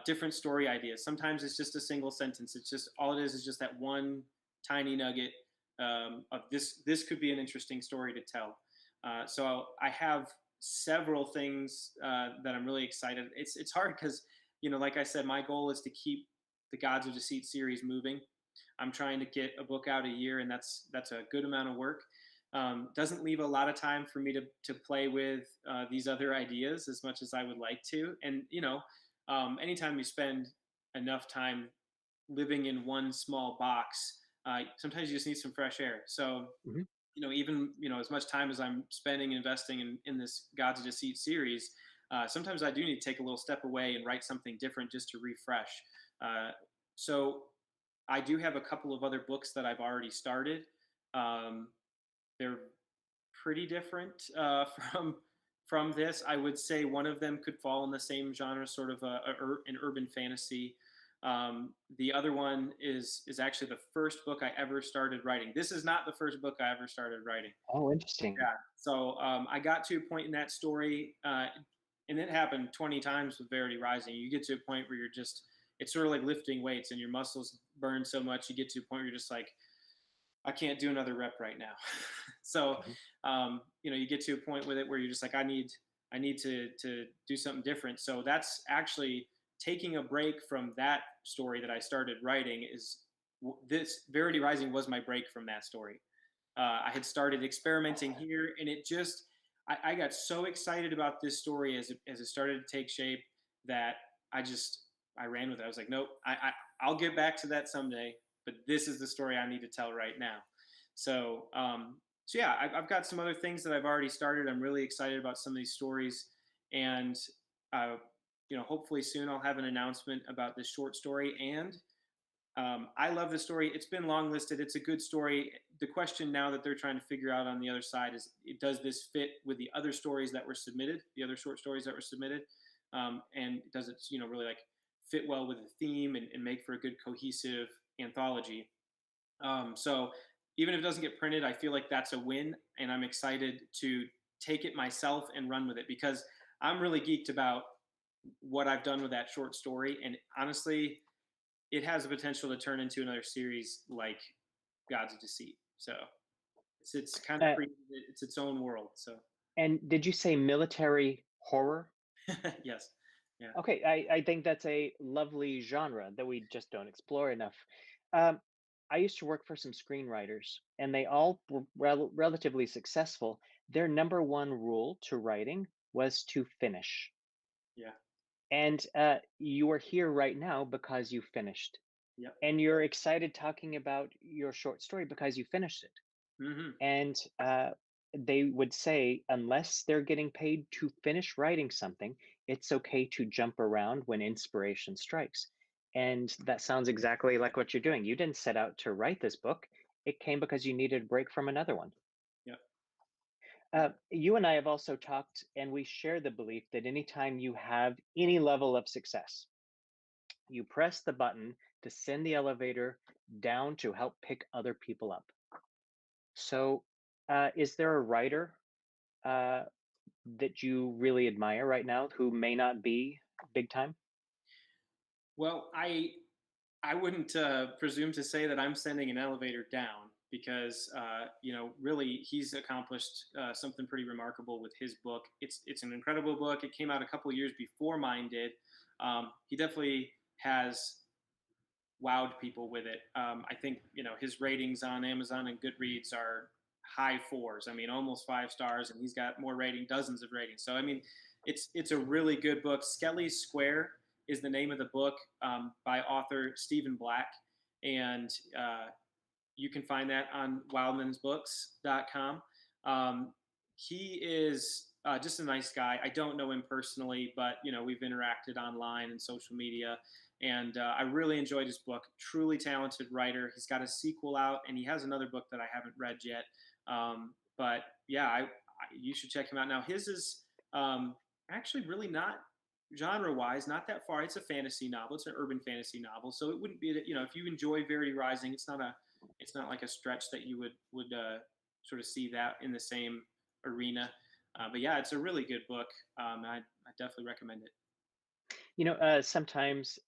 different story ideas. Sometimes it's just a single sentence. It's just, all it is just that one tiny nugget of this. This could be an interesting story to tell. So I have several things that I'm really excited. It's hard because like I said, my goal is to keep the Gods of Deceit series moving. I'm trying to get a book out a year, and that's a good amount of work. Doesn't leave a lot of time for me to play with these other ideas as much as I would like to. And anytime you spend enough time living in one small box, sometimes you just need some fresh air. So Mhm. even as much time as I'm spending investing in this Gods of Deceit series, sometimes I do need to take a little step away and write something different just to refresh. Uh, so I do have a couple of other books that I've already started. Um, they're pretty different from this. I would say one of them could fall in the same genre, sort of an urban fantasy. The other one is actually the first book I ever started writing. This is not the first book I ever started writing. Oh, interesting. Yeah. So I got to a point in that story, and it happened 20 times with Verity Rising. You get to a point where it's sort of like lifting weights, and your muscles burn so much. You get to a point where you're just like, I can't do another rep right now. So, Mhm. you get to a point with it where you're just like, I need to do something different. So that's actually taking a break from that story that I started writing. This Verity Rising was my break from that story. I had started experimenting here, and I got so excited about this story as it started to take shape that I ran with it. I was like, nope, I'll get back to that someday, but this is the story I need to tell right now. So yeah, I've got some other things that I've already started. I'm really excited about some of these stories, and uh, hopefully soon I'll have an announcement about this short story. And I love the story. It's been long listed. It's a good story. The question now that they're trying to figure out on the other side is, does this fit with the other stories that were submitted, the other short stories that were submitted, and does it, really like fit well with the theme and make for a good cohesive anthology? So even if it doesn't get printed, I feel like that's a win, and I'm excited to take it myself and run with it because I'm really geeked about what I've done with that short story, and honestly, it has the potential to turn into another series like Gods of Deceit. So it's kind of Uh, it's its own world. So and did you say military horror? yes, yeah, Okay, I think that's a lovely genre that we just don't explore enough. Um, I used to work for some screenwriters, and they all were relatively successful. Their number one rule to writing was to finish. yeah, And you are here right now because you finished. yep, And you're excited talking about your short story because you finished it. hmm And they would say, unless they're getting paid to finish writing something, it's okay to jump around when inspiration strikes. And that sounds exactly like what you're doing. You didn't set out to write this book, it came because you needed a break from another one. yep, You and I have also talked, and we share the belief that anytime you have any level of success, you press the button to send the elevator down to help pick other people up. So, is there a writer uh, that you really admire right now who may not be big time? Well, I wouldn't presume to say that I'm sending an elevator down because really he's accomplished something pretty remarkable with his book. It's an incredible book. It came out a couple years before mine did. He definitely has wowed people with it. I think his ratings on Amazon and Goodreads are high fours. I mean, almost 5 stars, and he's got more dozens of ratings. So I mean, it's a really good book. Skelly's Square is the name of the book, by author Stephen Black, and you can find that on wildmansbooks.com. Um, he is just a nice guy. I don't know him personally, but we've interacted online and social media, and I really enjoyed his book. Truly talented writer. He's got a sequel out, and he has another book that I haven't read yet. But yeah, you should check him out. Now his is actually really not genre-wise, not that far. It's a fantasy novel. It's an urban fantasy novel, so it wouldn't be if you enjoy Verity Rising, it's not like a stretch that you would sort of see that in the same arena. But yeah, it's a really good book. I definitely recommend it. Sometimes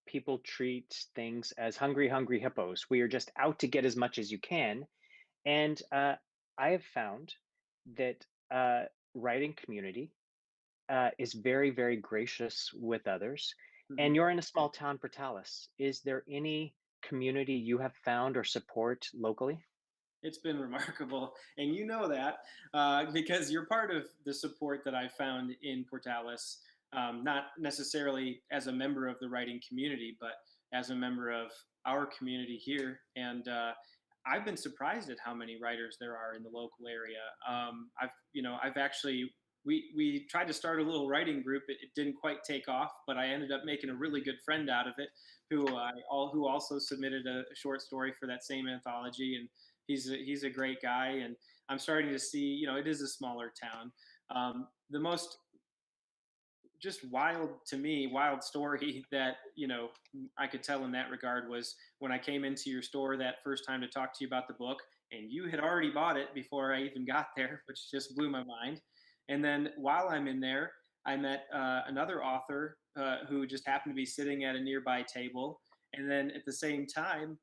people treat things as hungry, hungry hippos. We are just out to get as much as you can. And I have found that writing community is very, very gracious with others. Hmm. And you're in a small town, Portales. Is there any community you have found or support locally? It's been remarkable, and you know that because you're part of the support that I found in Portales. Not necessarily as a member of the writing community, but as a member of our community here. And I've been surprised at how many writers there are in the local area. I've actually we tried to start a little writing group. It didn't quite take off, but I ended up making a really good friend out of it, who also submitted a short story for that same anthology, and he's a great guy. And I'm starting to see, it is a smaller town. The most just wild to me wild story that I could tell in that regard was when I came into your store that first time to talk to you about the book, and you had already bought it before I even got there, which just blew my mind. And then while I'm in there, I met another author who just happened to be sitting at a nearby table. And then at the same time,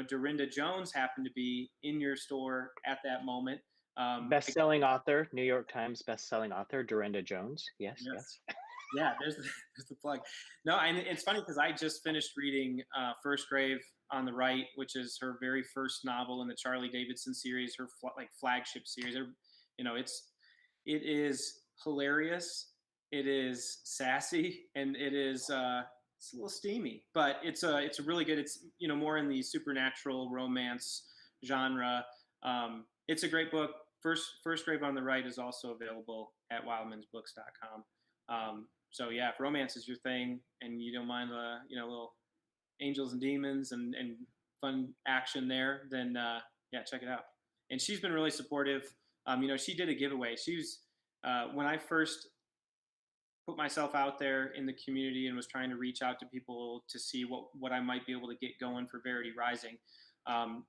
Dorinda Jones happened to be in your store at that moment. I Best-selling author, New York Times best-selling author, Dorinda Jones. Yes, Yes. yes. Yeah, there's the plug. No, and it's funny because I just finished reading First Grave on the Right, which is her very first novel in the Charlie Davidson series, her like flagship series. It is hilarious. It is sassy, and it's a little steamy, but it's a really good. It's more in the supernatural romance genre. It's a great book. First Grave on the Right is also available at wildmansbooks.com. So yeah, if romance is your thing and you don't mind little angels and demons and fun action there, then yeah, check it out. And she's been really supportive. She did a giveaway. She was when I first put myself out there in the community and was trying to reach out to people to see what I might be able to get going for Verity Rising. Um,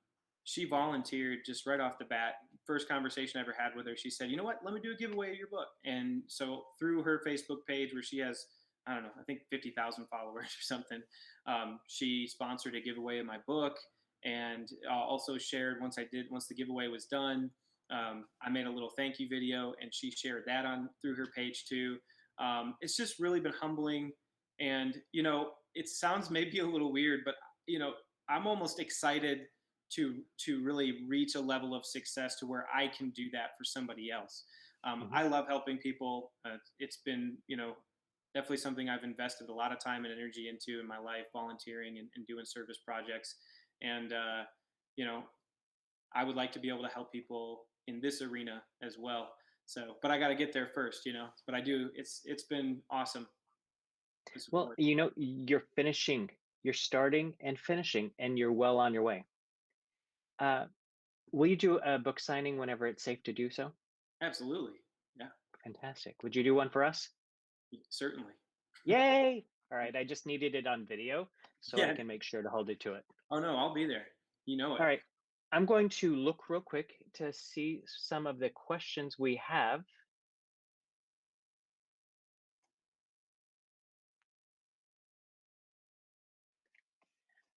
she volunteered just right off the bat. First conversation I ever had with her, she said, "You know what? Let me do a giveaway of your book." And so through her Facebook page, where she has, I don't know, I think 50,000 followers or something, she sponsored a giveaway of my book, and also shared once the giveaway was done. I made a little thank you video, and she shared that on through her page too. It's just really been humbling, and it sounds maybe a little weird, but I'm almost excited to really reach a level of success to where I can do that for somebody else. Mhm. I love helping people. It's been definitely something I've invested a lot of time and energy into in my life, volunteering and doing service projects. And you know I would like to be able to help people in this arena as well. So, but I got to get there first, But I do. It's been awesome to Well, support. you're starting and finishing, and you're well on your way. Uh, will you do a book signing whenever it's safe to do so? Absolutely. Yeah. Fantastic. Would you do one for us? Certainly. Yay! All right, I just needed it on video so I Yeah. can make sure to hold it to it. Oh no, I'll be there. You know it. All right, I'm going to look real quick to see some of the questions we have.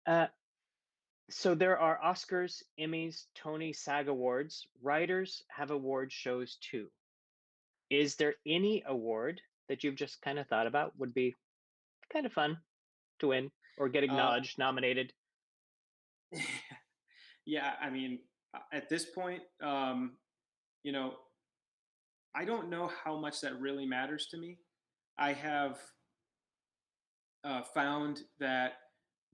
Uh, so there are Oscars, Emmys, Tony, SAG Awards. Writers have award shows too. Is there any award that you've just kind of thought about would be kind of fun to win or get Uh, acknowledged, nominated? yeah. I mean, at this point, you know, I don't know how much that really matters to me. I have found that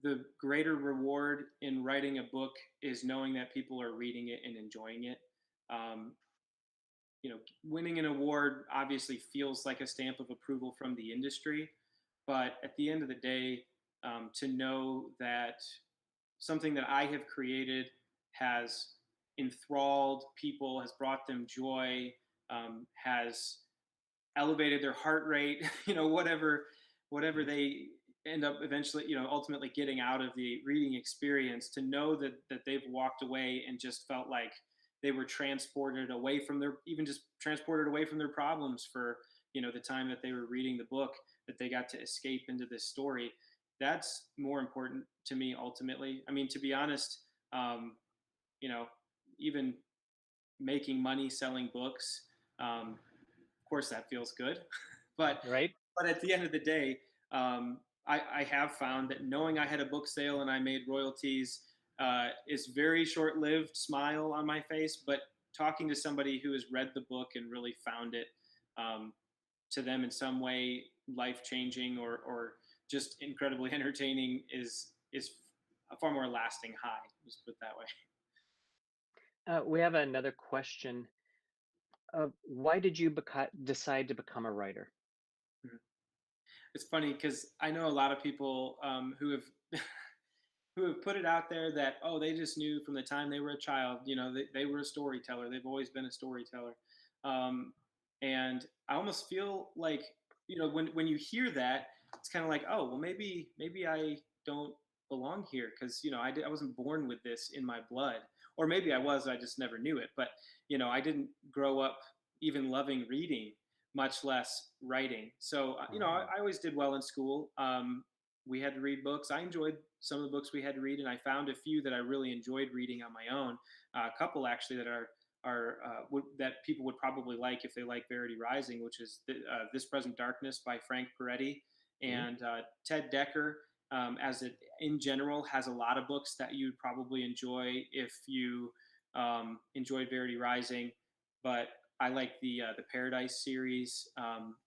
the greater reward in writing a book is knowing that people are reading it and enjoying it. Um, Winning an award obviously feels like a stamp of approval from the industry, but at the end of the day, to know that something that I have created has enthralled people, has brought them joy, has elevated their heart rate, whatever they end up eventually, ultimately getting out of the reading experience, to know that they've walked away and just felt like they were transported away from their even just transported away from their problems for the time that they were reading the book, that they got to escape into this story. That's more important to me ultimately. I mean, to be honest, um, you know even making money selling books, of course that feels good. but Right? but at the end of the day, I have found that knowing I had a book sale and I made royalties is very short lived smile on my face. But talking to somebody who has read the book and really found it um, to them in some way life changing or just incredibly entertaining is a far more lasting high. Just put it that way. We have another question. Why did you decide to become a writer? It's funny because I know a lot of people who have who have put it out there that they just knew from the time they were a child, they were a storyteller, they've always been a storyteller. Um, and I almost feel like when you hear that, it's kind of like, oh well, maybe I don't belong here because I wasn't born with this in my blood, or maybe I was, I just never knew it. But I didn't grow up even loving reading, much less writing. So Oh. I always did well in school. We had to read books. I enjoyed some of the books we had to read, and I found a few that I really enjoyed reading on my own. A couple actually that that people would probably like if they like Verity Rising, which is This Present Darkness by Frank Peretti, Mhm. and Ted Decker. As it in general has a lot of books that you'd probably enjoy if you enjoyed Verity Rising, but I like the Paradise series.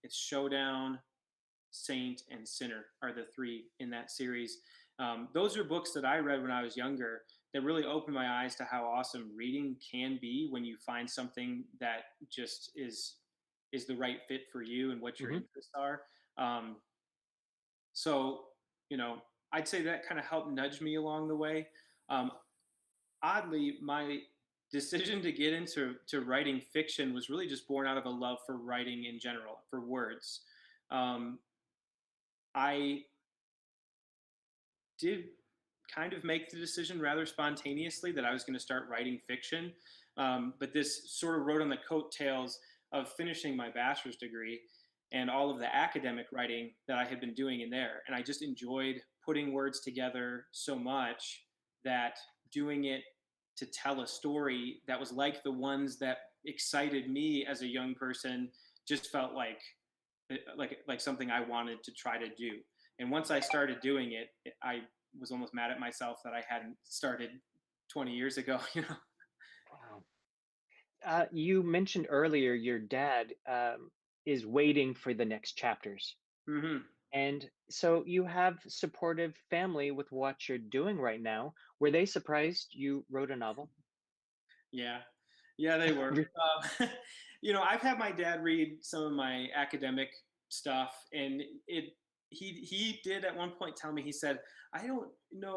It's Showdown, Saint, and Sinner are the three in that series. Those are books that I read when I was younger that really opened my eyes to how awesome reading can be when you find something that just is the right fit for you and what your Mhm. interests are. Um, so, you know, I'd say that kind of helped nudge me along the way. Um, Oddly, my decision to get into writing fiction was really just born out of a love for writing in general, for words. Um, I did kind of make the decision rather spontaneously that I was going to start writing fiction. But this sort of rode on the coattails of finishing my bachelor's degree and all of the academic writing that I had been doing in there. And I just enjoyed putting words together so much that doing it to tell a story that was like the ones that excited me as a young person just felt like something I wanted to try to do. And once I started doing it, I was almost mad at myself that I hadn't started 20 years ago. Wow. You mentioned earlier your dad is waiting for the next chapters. Hmm. And so you have supportive family with what you're doing right now. Were they surprised you wrote a novel? Yeah, yeah, they were. Re- I've had my dad read some of my academic stuff, and he did at one point tell me, he said, I don't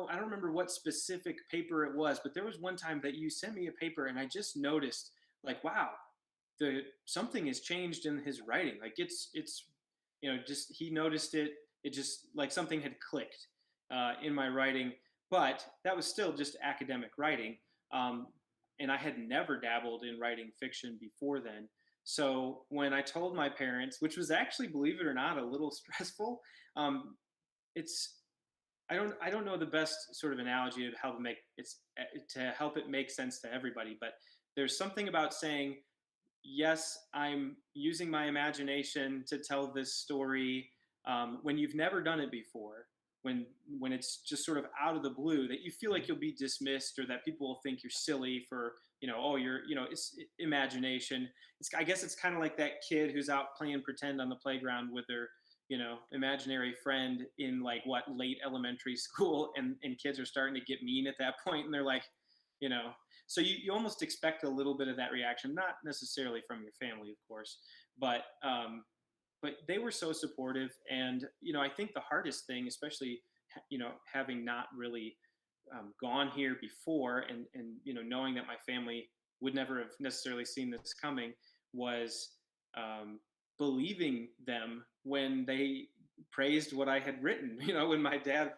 remember what specific paper it was, but there was one time that you sent me a paper, and I just noticed, like, wow, the something has changed in his writing. Like it's just he noticed it. It just like something had clicked in my writing, but that was still just academic writing. Um, and I had never dabbled in writing fiction before then. So when I told my parents, which was actually, believe it or not, a little stressful, it's I don't know the best sort of analogy of how to make to help it make sense to everybody, but there's something about saying, yes, I'm using my imagination to tell this story when you've never done it before, when it's just sort of out of the blue, that you feel like you'll be dismissed or that people will think you're silly for, oh, it's imagination. I guess it's kind of like that kid who's out playing pretend on the playground with their, imaginary friend in like what late elementary school, and kids are starting to get mean at that point, and they're like, you know, so you almost expect a little bit of that reaction, not necessarily from your family, of course, but they were so supportive. And I think the hardest thing, especially having not really gone here before, and knowing that my family would never have necessarily seen this coming, was um, believing them when they praised what I had written. When my dad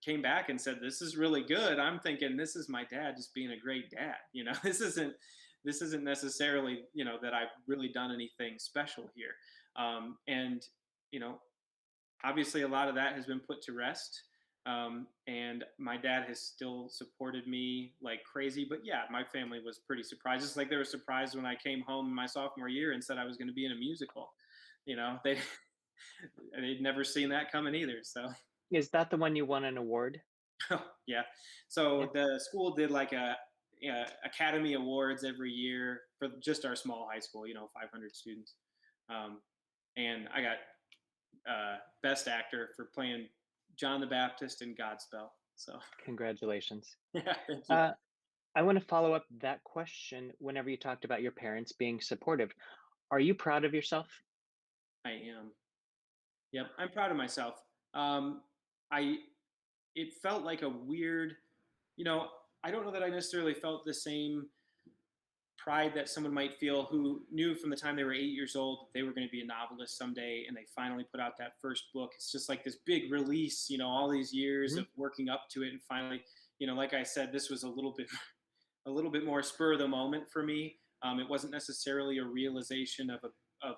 came back and said, this is really good, I'm thinking, this is my dad just being a great dad. This isn't necessarily that I've really done anything special here. And you know obviously a lot of that has been put to rest. And my dad has still supported me like crazy. But yeah, my family was pretty surprised. It's like they were surprised when I came home my sophomore year and said I was going to be in a musical. They They'd never seen that coming either. So Is that the one you won an award? yeah. Yeah, So the school did like a Academy Awards every year for just our small high school. 500 students, um, and I got Best Actor for playing John the Baptist in Godspell. So congratulations. yeah, thank you. Uh, I want to follow up that question whenever you talked about your parents being supportive. Are you proud of yourself? I am. Yep, I'm proud of myself. Um, I It felt like a weird, you know, I don't know that I necessarily felt the same pride that someone might feel who knew from the time they were 8 years old that they were going to be a novelist someday, and they finally put out that first book. It's just like this big release, all these years Mhm. of working up to it, and finally, like I said, this was a little bit a little bit more spur of the moment for me. It wasn't necessarily a realization of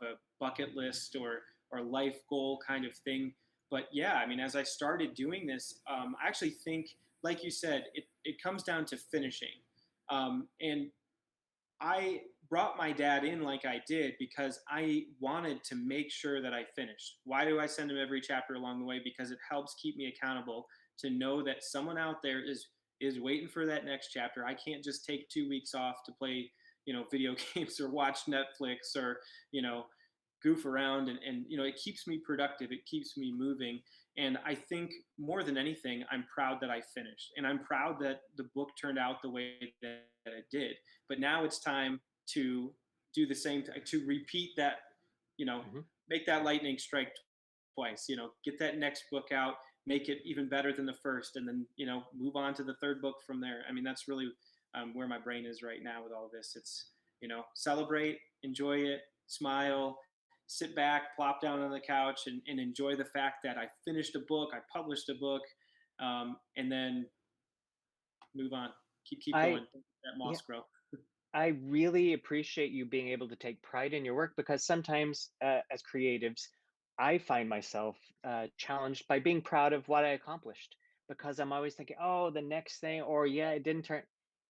a bucket list or life goal kind of thing. But yeah, I mean, as I started doing this, I actually think, like you said, it comes down to finishing. And I brought my dad in like I did because I wanted to make sure that I finished. Why do I send him every chapter along the way? Because it helps keep me accountable to know that someone out there is waiting for that next chapter. I can't just take 2 weeks off to play, video games or watch Netflix or, you know, goof around, and it keeps me productive, it keeps me moving. And I think more than anything, I'm proud that I finished, and I'm proud that the book turned out the way that it did. But now it's time to do the same, to repeat that, you know Mhm. make that lightning strike twice, get that next book out, make it even better than the first, and then move on to the third book from there. I mean, that's really where my brain is right now with all this. It's celebrate, enjoy it, smile, sit back, plop down on the couch, and enjoy the fact that I finished a book, I published a book, and then move on. Keep I going. That yeah, moss grow. I really appreciate you being able to take pride in your work because sometimes, as creatives, I find myself challenged by being proud of what I accomplished because I'm always thinking, oh, the next thing, or yeah, it didn't turn.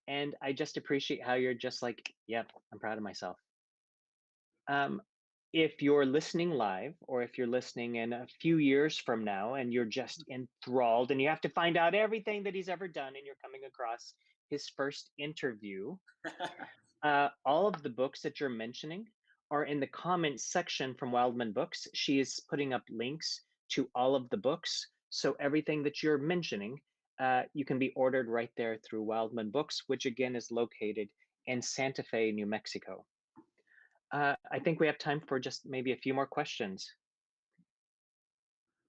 And I just appreciate how you're just like, yep, I'm proud of myself. Um, if you're listening live, or if you're listening in a few years from now and you're just enthralled and you have to find out everything that he's ever done and you're coming across his first interview, all of the books that you're mentioning are in the comments section from Wildman Books. She is putting up links to all of the books. So everything that you're mentioning, you can be ordered right there through Wildman Books, which again is located in Santa Fe, New Mexico. I think we have time for just maybe a few more questions.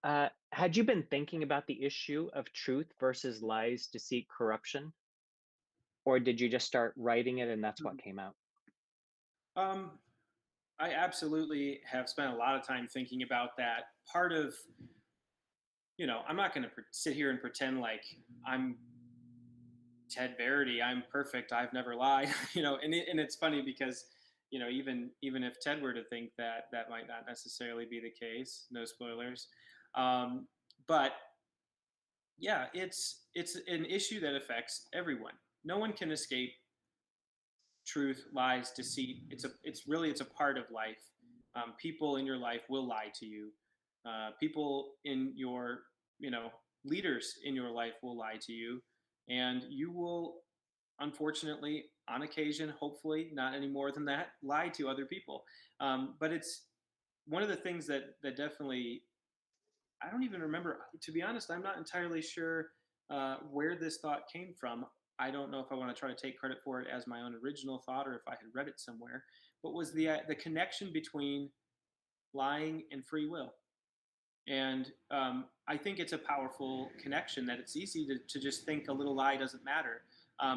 Had you been thinking about the issue of truth versus lies, deceit, corruption, or did you just start writing it and that's what came out? um, I absolutely have spent a lot of time thinking about that. Part of, I'm not going to sit here and pretend like I'm Ted Verity. I'm perfect. I've never lied. And it's funny because, even if Ted were to think that, that might not necessarily be the case. No spoilers. Um, but yeah, it's an issue that affects everyone. No one can escape truth, lies, deceit. It's a part of life. People in your life will lie to you. People in your you know leaders in your life will lie to you, and you will, unfortunately, on occasion, hopefully not any more than that, lie to other people. But it's one of the things that definitely, I don't even remember. To be honest, I'm not entirely sure where this thought came from. I don't know if I want to try to take credit for it as my own original thought or if I had read it somewhere. But was the connection between lying and free will? And I think it's a powerful connection, that it's easy to just think a little lie doesn't matter.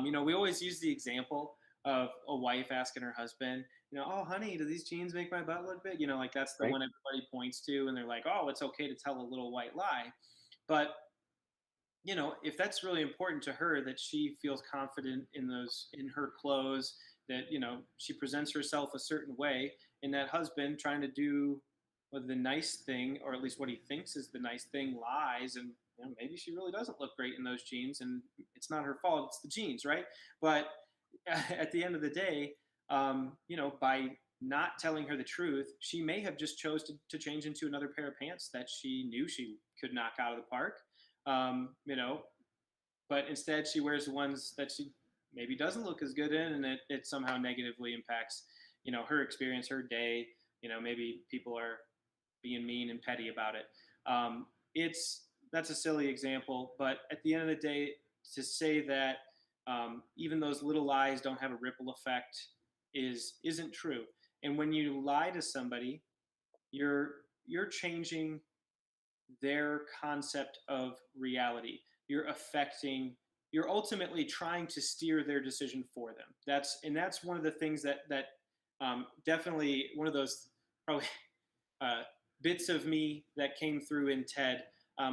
We always use the example of a wife asking her husband, oh, honey, do these jeans make my butt look big? Like that's the Right? one everybody points to, and they're like, oh, it's okay to tell a little white lie. But if that's really important to her, that she feels confident in her clothes, that she presents herself a certain way, and that husband trying to do the nice thing, or at least what he thinks is the nice thing, lies, and maybe she really doesn't look great in those jeans, and it's not her fault, it's the jeans, right? But at the end of the day, by not telling her the truth, she may have just chose to change into another pair of pants that she knew she could knock out of the park. You know, but instead she wears the ones that she maybe doesn't look as good in, and it somehow negatively impacts, her experience, her day. Maybe people are being mean and petty about it. It's That's a silly example, but at the end of the day, to say that even those little lies don't have a ripple effect isn't true. And when you lie to somebody, you're you're changing their concept of reality. You're ultimately trying to steer their decision for them. That's one of the things that definitely one of those probably uh, bits of me that came through in Ted,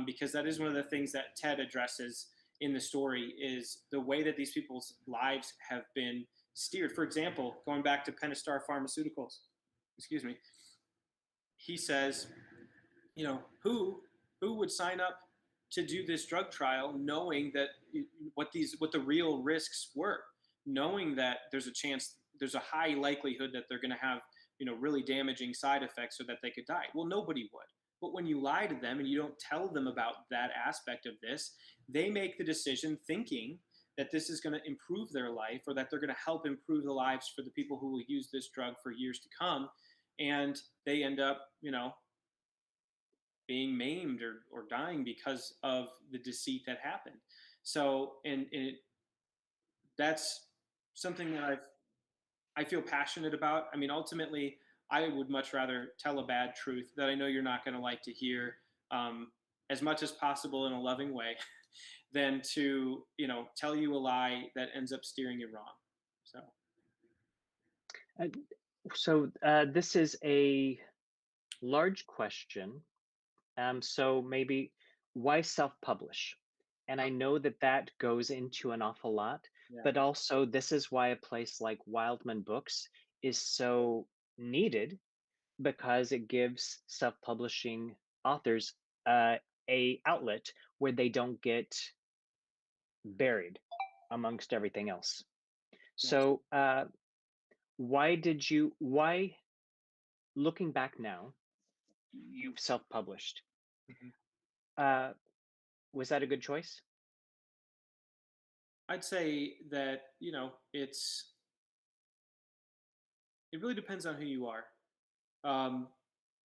because that is one of the things that Ted addresses in the story is the way that these people's lives have been steered. For example, going back to Pentastar Pharmaceuticals, excuse me, he says, you know, who would sign up to do this drug trial knowing that what the real risks were, knowing that there's a high likelihood that they're going to have, really damaging side effects or that they could die. Well, nobody would. But when you lie to them and you don't tell them about that aspect of this, they make the decision thinking that this is going to improve their life or that they're going to help improve the lives for the people who will use this drug for years to come. And they end up, being maimed or dying because of the deceit that happened. So, that's something that I feel passionate about. I mean, ultimately, I would much rather tell a bad truth that I know you're not going to like to hear, as much as possible in a loving way, than to tell you a lie that ends up steering you wrong. So Uh, this is a large question. So maybe why self-publish? And I know that that goes into an awful lot, yeah, but also this is why a place like Wildman Books is so needed because it gives self-publishing authors uh, a outlet where they don't get buried amongst everything else. gotcha. So why looking back now, you've self-published. Mhm. Uh, was that a good choice? I'd say that it really depends on who you are. Um,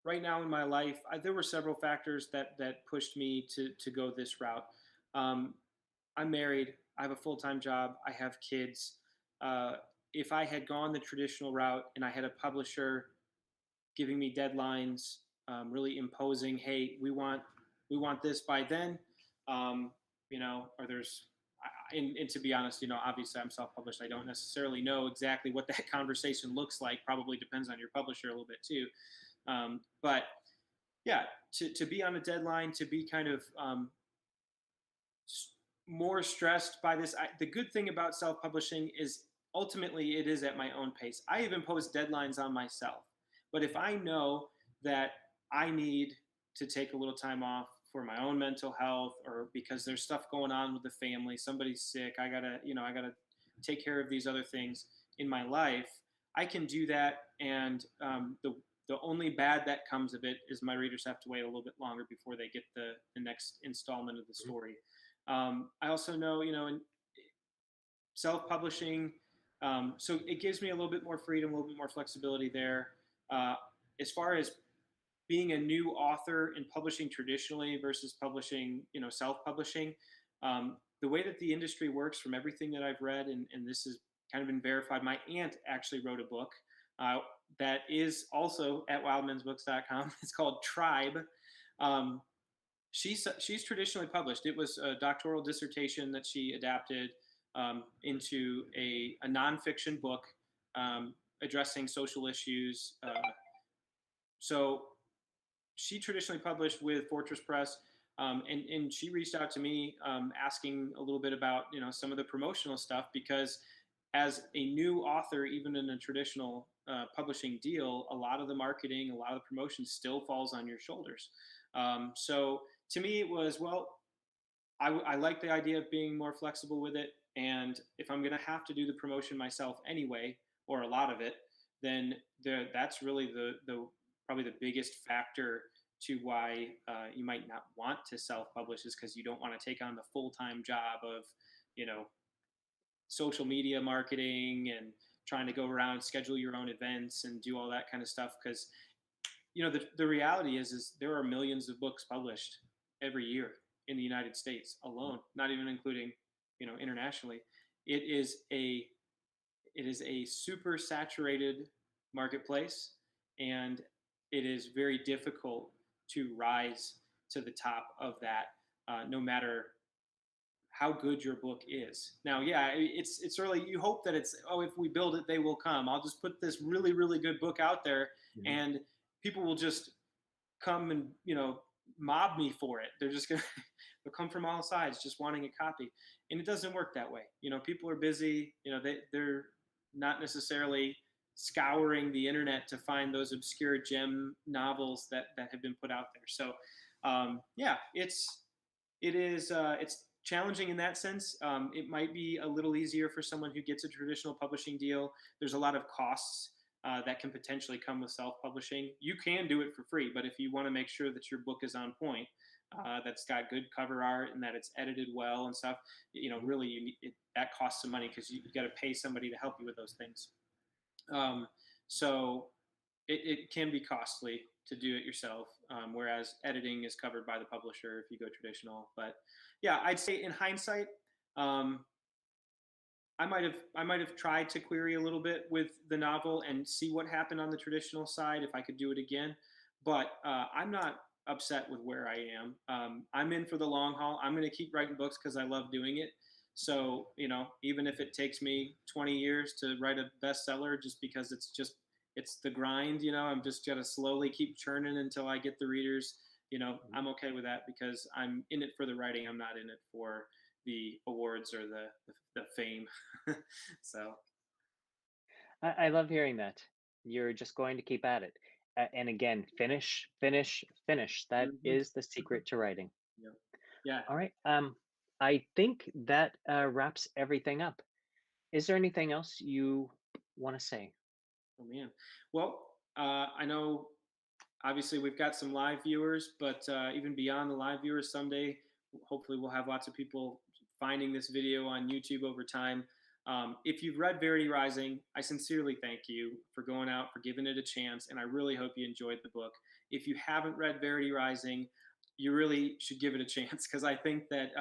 right now in my life, there were several factors that pushed me to go this route. Um, I'm married. I have a full time job. I have kids. Uh, if I had gone the traditional route and I had a publisher giving me deadlines, really imposing, hey, we want this by then, or there's, and to be honest, obviously I'm self-published. I don't necessarily know exactly what that conversation looks like. Probably depends on your publisher a little bit too. But yeah, to be on a deadline, to be kind of more stressed by this. The good thing about self-publishing is ultimately it is at my own pace. I even post deadlines on myself. But if I know that I need to take a little time off for my own mental health or because there's stuff going on with the family, somebody's sick, I gotta take care of these other things in my life, I can do that. And the only bad that comes of it is my readers have to wait a little bit longer before they get the next installment of the story. I also know, in self-publishing, so it gives me a little bit more freedom, a little bit more flexibility there. Uh, as far as being a new author and publishing traditionally versus publishing, self-publishing, the way that the industry works, from everything that I've read, and this has kind of been verified. My aunt actually wrote a book uh, that is also at wildmensbooks.com. It's called Tribe. Um, she's traditionally published. It was a doctoral dissertation that she adapted into a nonfiction book addressing social issues. So she traditionally published with Fortress Press, and she reached out to me asking a little bit about some of the promotional stuff because as a new author, even in a traditional publishing deal, a lot of the marketing, a lot of the promotion still falls on your shoulders. So to me, it was, well, I like the idea of being more flexible with it. And if I'm going to have to do the promotion myself anyway, or a lot of it, then that's really the probably the biggest factor to why you might not want to self-publish, is because you don't want to take on the full-time job of, you know, social media marketing and trying to go around schedule your own events and do all that kind of stuff. Because the reality is there are millions of books published every year in the United States alone, not even including internationally. It is a it is a super saturated marketplace, and it is very difficult to rise to the top of that, no matter how good your book is. Now, yeah, it's sort of like you hope that it's, oh, if we build it, they will come. I'll just put this really, really good book out there, Mhm. and people will just come and mob me for it. They're just gonna they'll come from all sides just wanting a copy, and it doesn't work that way. People are busy. They're not necessarily scouring the internet to find those obscure gem novels that have been put out there. So yeah, it's challenging in that sense. It might be a little easier for someone who gets a traditional publishing deal. There's a lot of costs that can potentially come with self-publishing. You can do it for free, but if you want to make sure that your book is on point, that's got good cover art and that it's edited well and stuff, really that costs some money, because you got to pay somebody to help you with those things. So it can be costly to do it yourself, whereas editing is covered by the publisher if you go traditional. But yeah, I'd say in hindsight, um, I might have tried to query a little bit with the novel and see what happened on the traditional side if I could do it again. But I'm not upset with where I am. I'm in for the long haul. I'm going to keep writing books because I love doing it. So even if it takes me 20 years to write a bestseller, just because it's the grind. I'm just gonna slowly keep churning until I get the readers. I'm okay with that because I'm in it for the writing. I'm not in it for the awards or the fame. So. I love hearing that. You're just going to keep at it. And again, finish, finish, finish. That Mhm. is the secret to writing. Yeah. Yeah. All right. I think that wraps everything up. Is there anything else you want to say? Oh man. Well, I know obviously we've got some live viewers, but even beyond the live viewers, someday hopefully we'll have lots of people finding this video on YouTube over time. If you've read Verity Rising, I sincerely thank you for going out, for giving it a chance, and I really hope you enjoyed the book. If you haven't read Verity Rising, you really should give it a chance, because I think that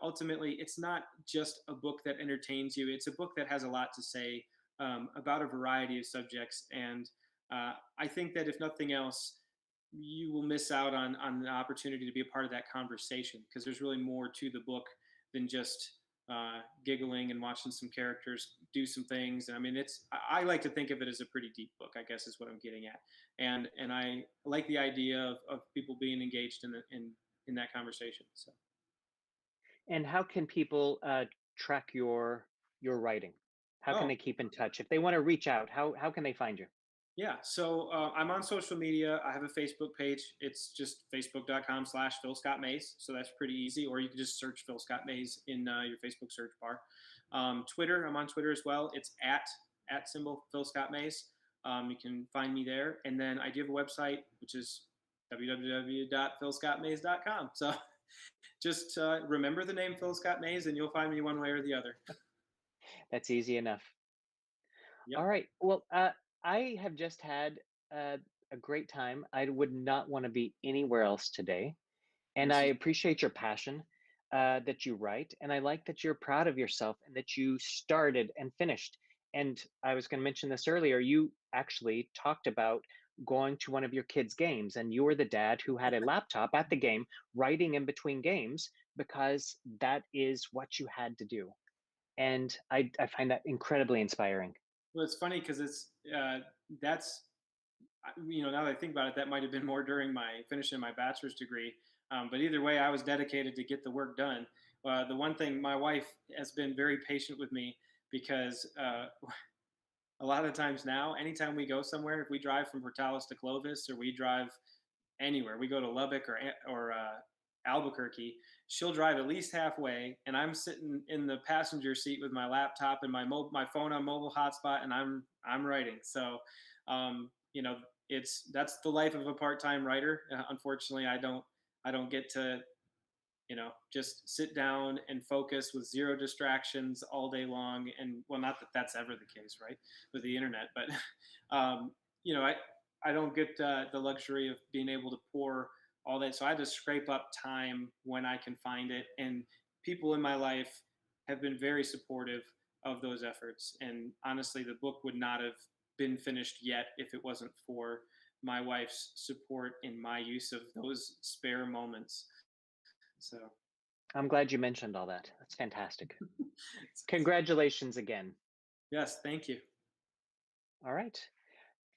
ultimately it's not just a book that entertains you; it's a book that has a lot to say about a variety of subjects. And I think that if nothing else, you will miss out on the opportunity to be a part of that conversation, because there's really more to the book than just giggling and watching some characters do some things. And I mean, I like to think of it as a pretty deep book, I guess is what I'm getting at. And I like the idea of people being engaged in that conversation. So. And how can people track your writing? How can Oh, they keep in touch if they want to reach out? How can they find you? yeah, so I'm on social media. I have a Facebook page. It's just facebook.com/Phil Scott Mays. So that's pretty easy. Or you can just search Phil Scott Mays in your Facebook search bar. Twitter, I'm on Twitter as well. It's at symbol Phil Scott Mays. You can find me there. And then I do have a website, which is www.philscottmays.com. So just remember the name Phil Scott Mays, and you'll find me one way or the other. That's easy enough. Yep. All right. Well, I have just had uh, a great time. I would not want to be anywhere else today. And I This is appreciate your passion that you write. And I like that you're proud of yourself and that you started and finished. And I was going to mention this earlier. You actually talked about going to one of your kids' games, and you were the dad who had a laptop at the game, writing in between games because that is what you had to do. And I find that incredibly inspiring. well, it's funny because that's now that I think about it, that might have been more during my finishing my bachelor's degree. But either way, I was dedicated to get the work done. The one thing, my wife has been very patient with me, because a lot of times now, anytime we go somewhere, if we drive from Portales to Clovis, or we drive anywhere, we go to Lubbock or Albuquerque, she'll drive at least halfway, and I'm sitting in the passenger seat with my laptop and my phone on mobile hotspot, and I'm writing. So, you know, that's the life of a part-time writer. Unfortunately, I don't get to, just sit down and focus with zero distractions all day long. And well, not that that's ever the case, right, with the internet, but um, you know, I don't get the luxury of being able to pour all that. So I just scrape up time when I can find it. And people in my life have been very supportive of those efforts. And honestly, the book would not have been finished yet if it wasn't for my wife's support in my use of those spare moments. So, I'm glad you mentioned all that. That's fantastic. Congratulations again. yes, thank you. All right.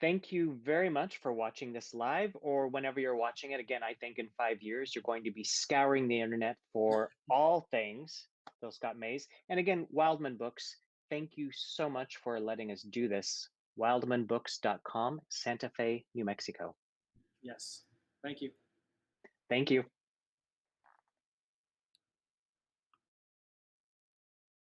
Thank you very much for watching this live or whenever you're watching it. Again, I think in 5 years, you're going to be scouring the internet for all things Bill Scott Mays. And again, Wildman Books, thank you so much for letting us do this. Wildmanbooks.com, Santa Fe, New Mexico. Yes, thank you. Thank you.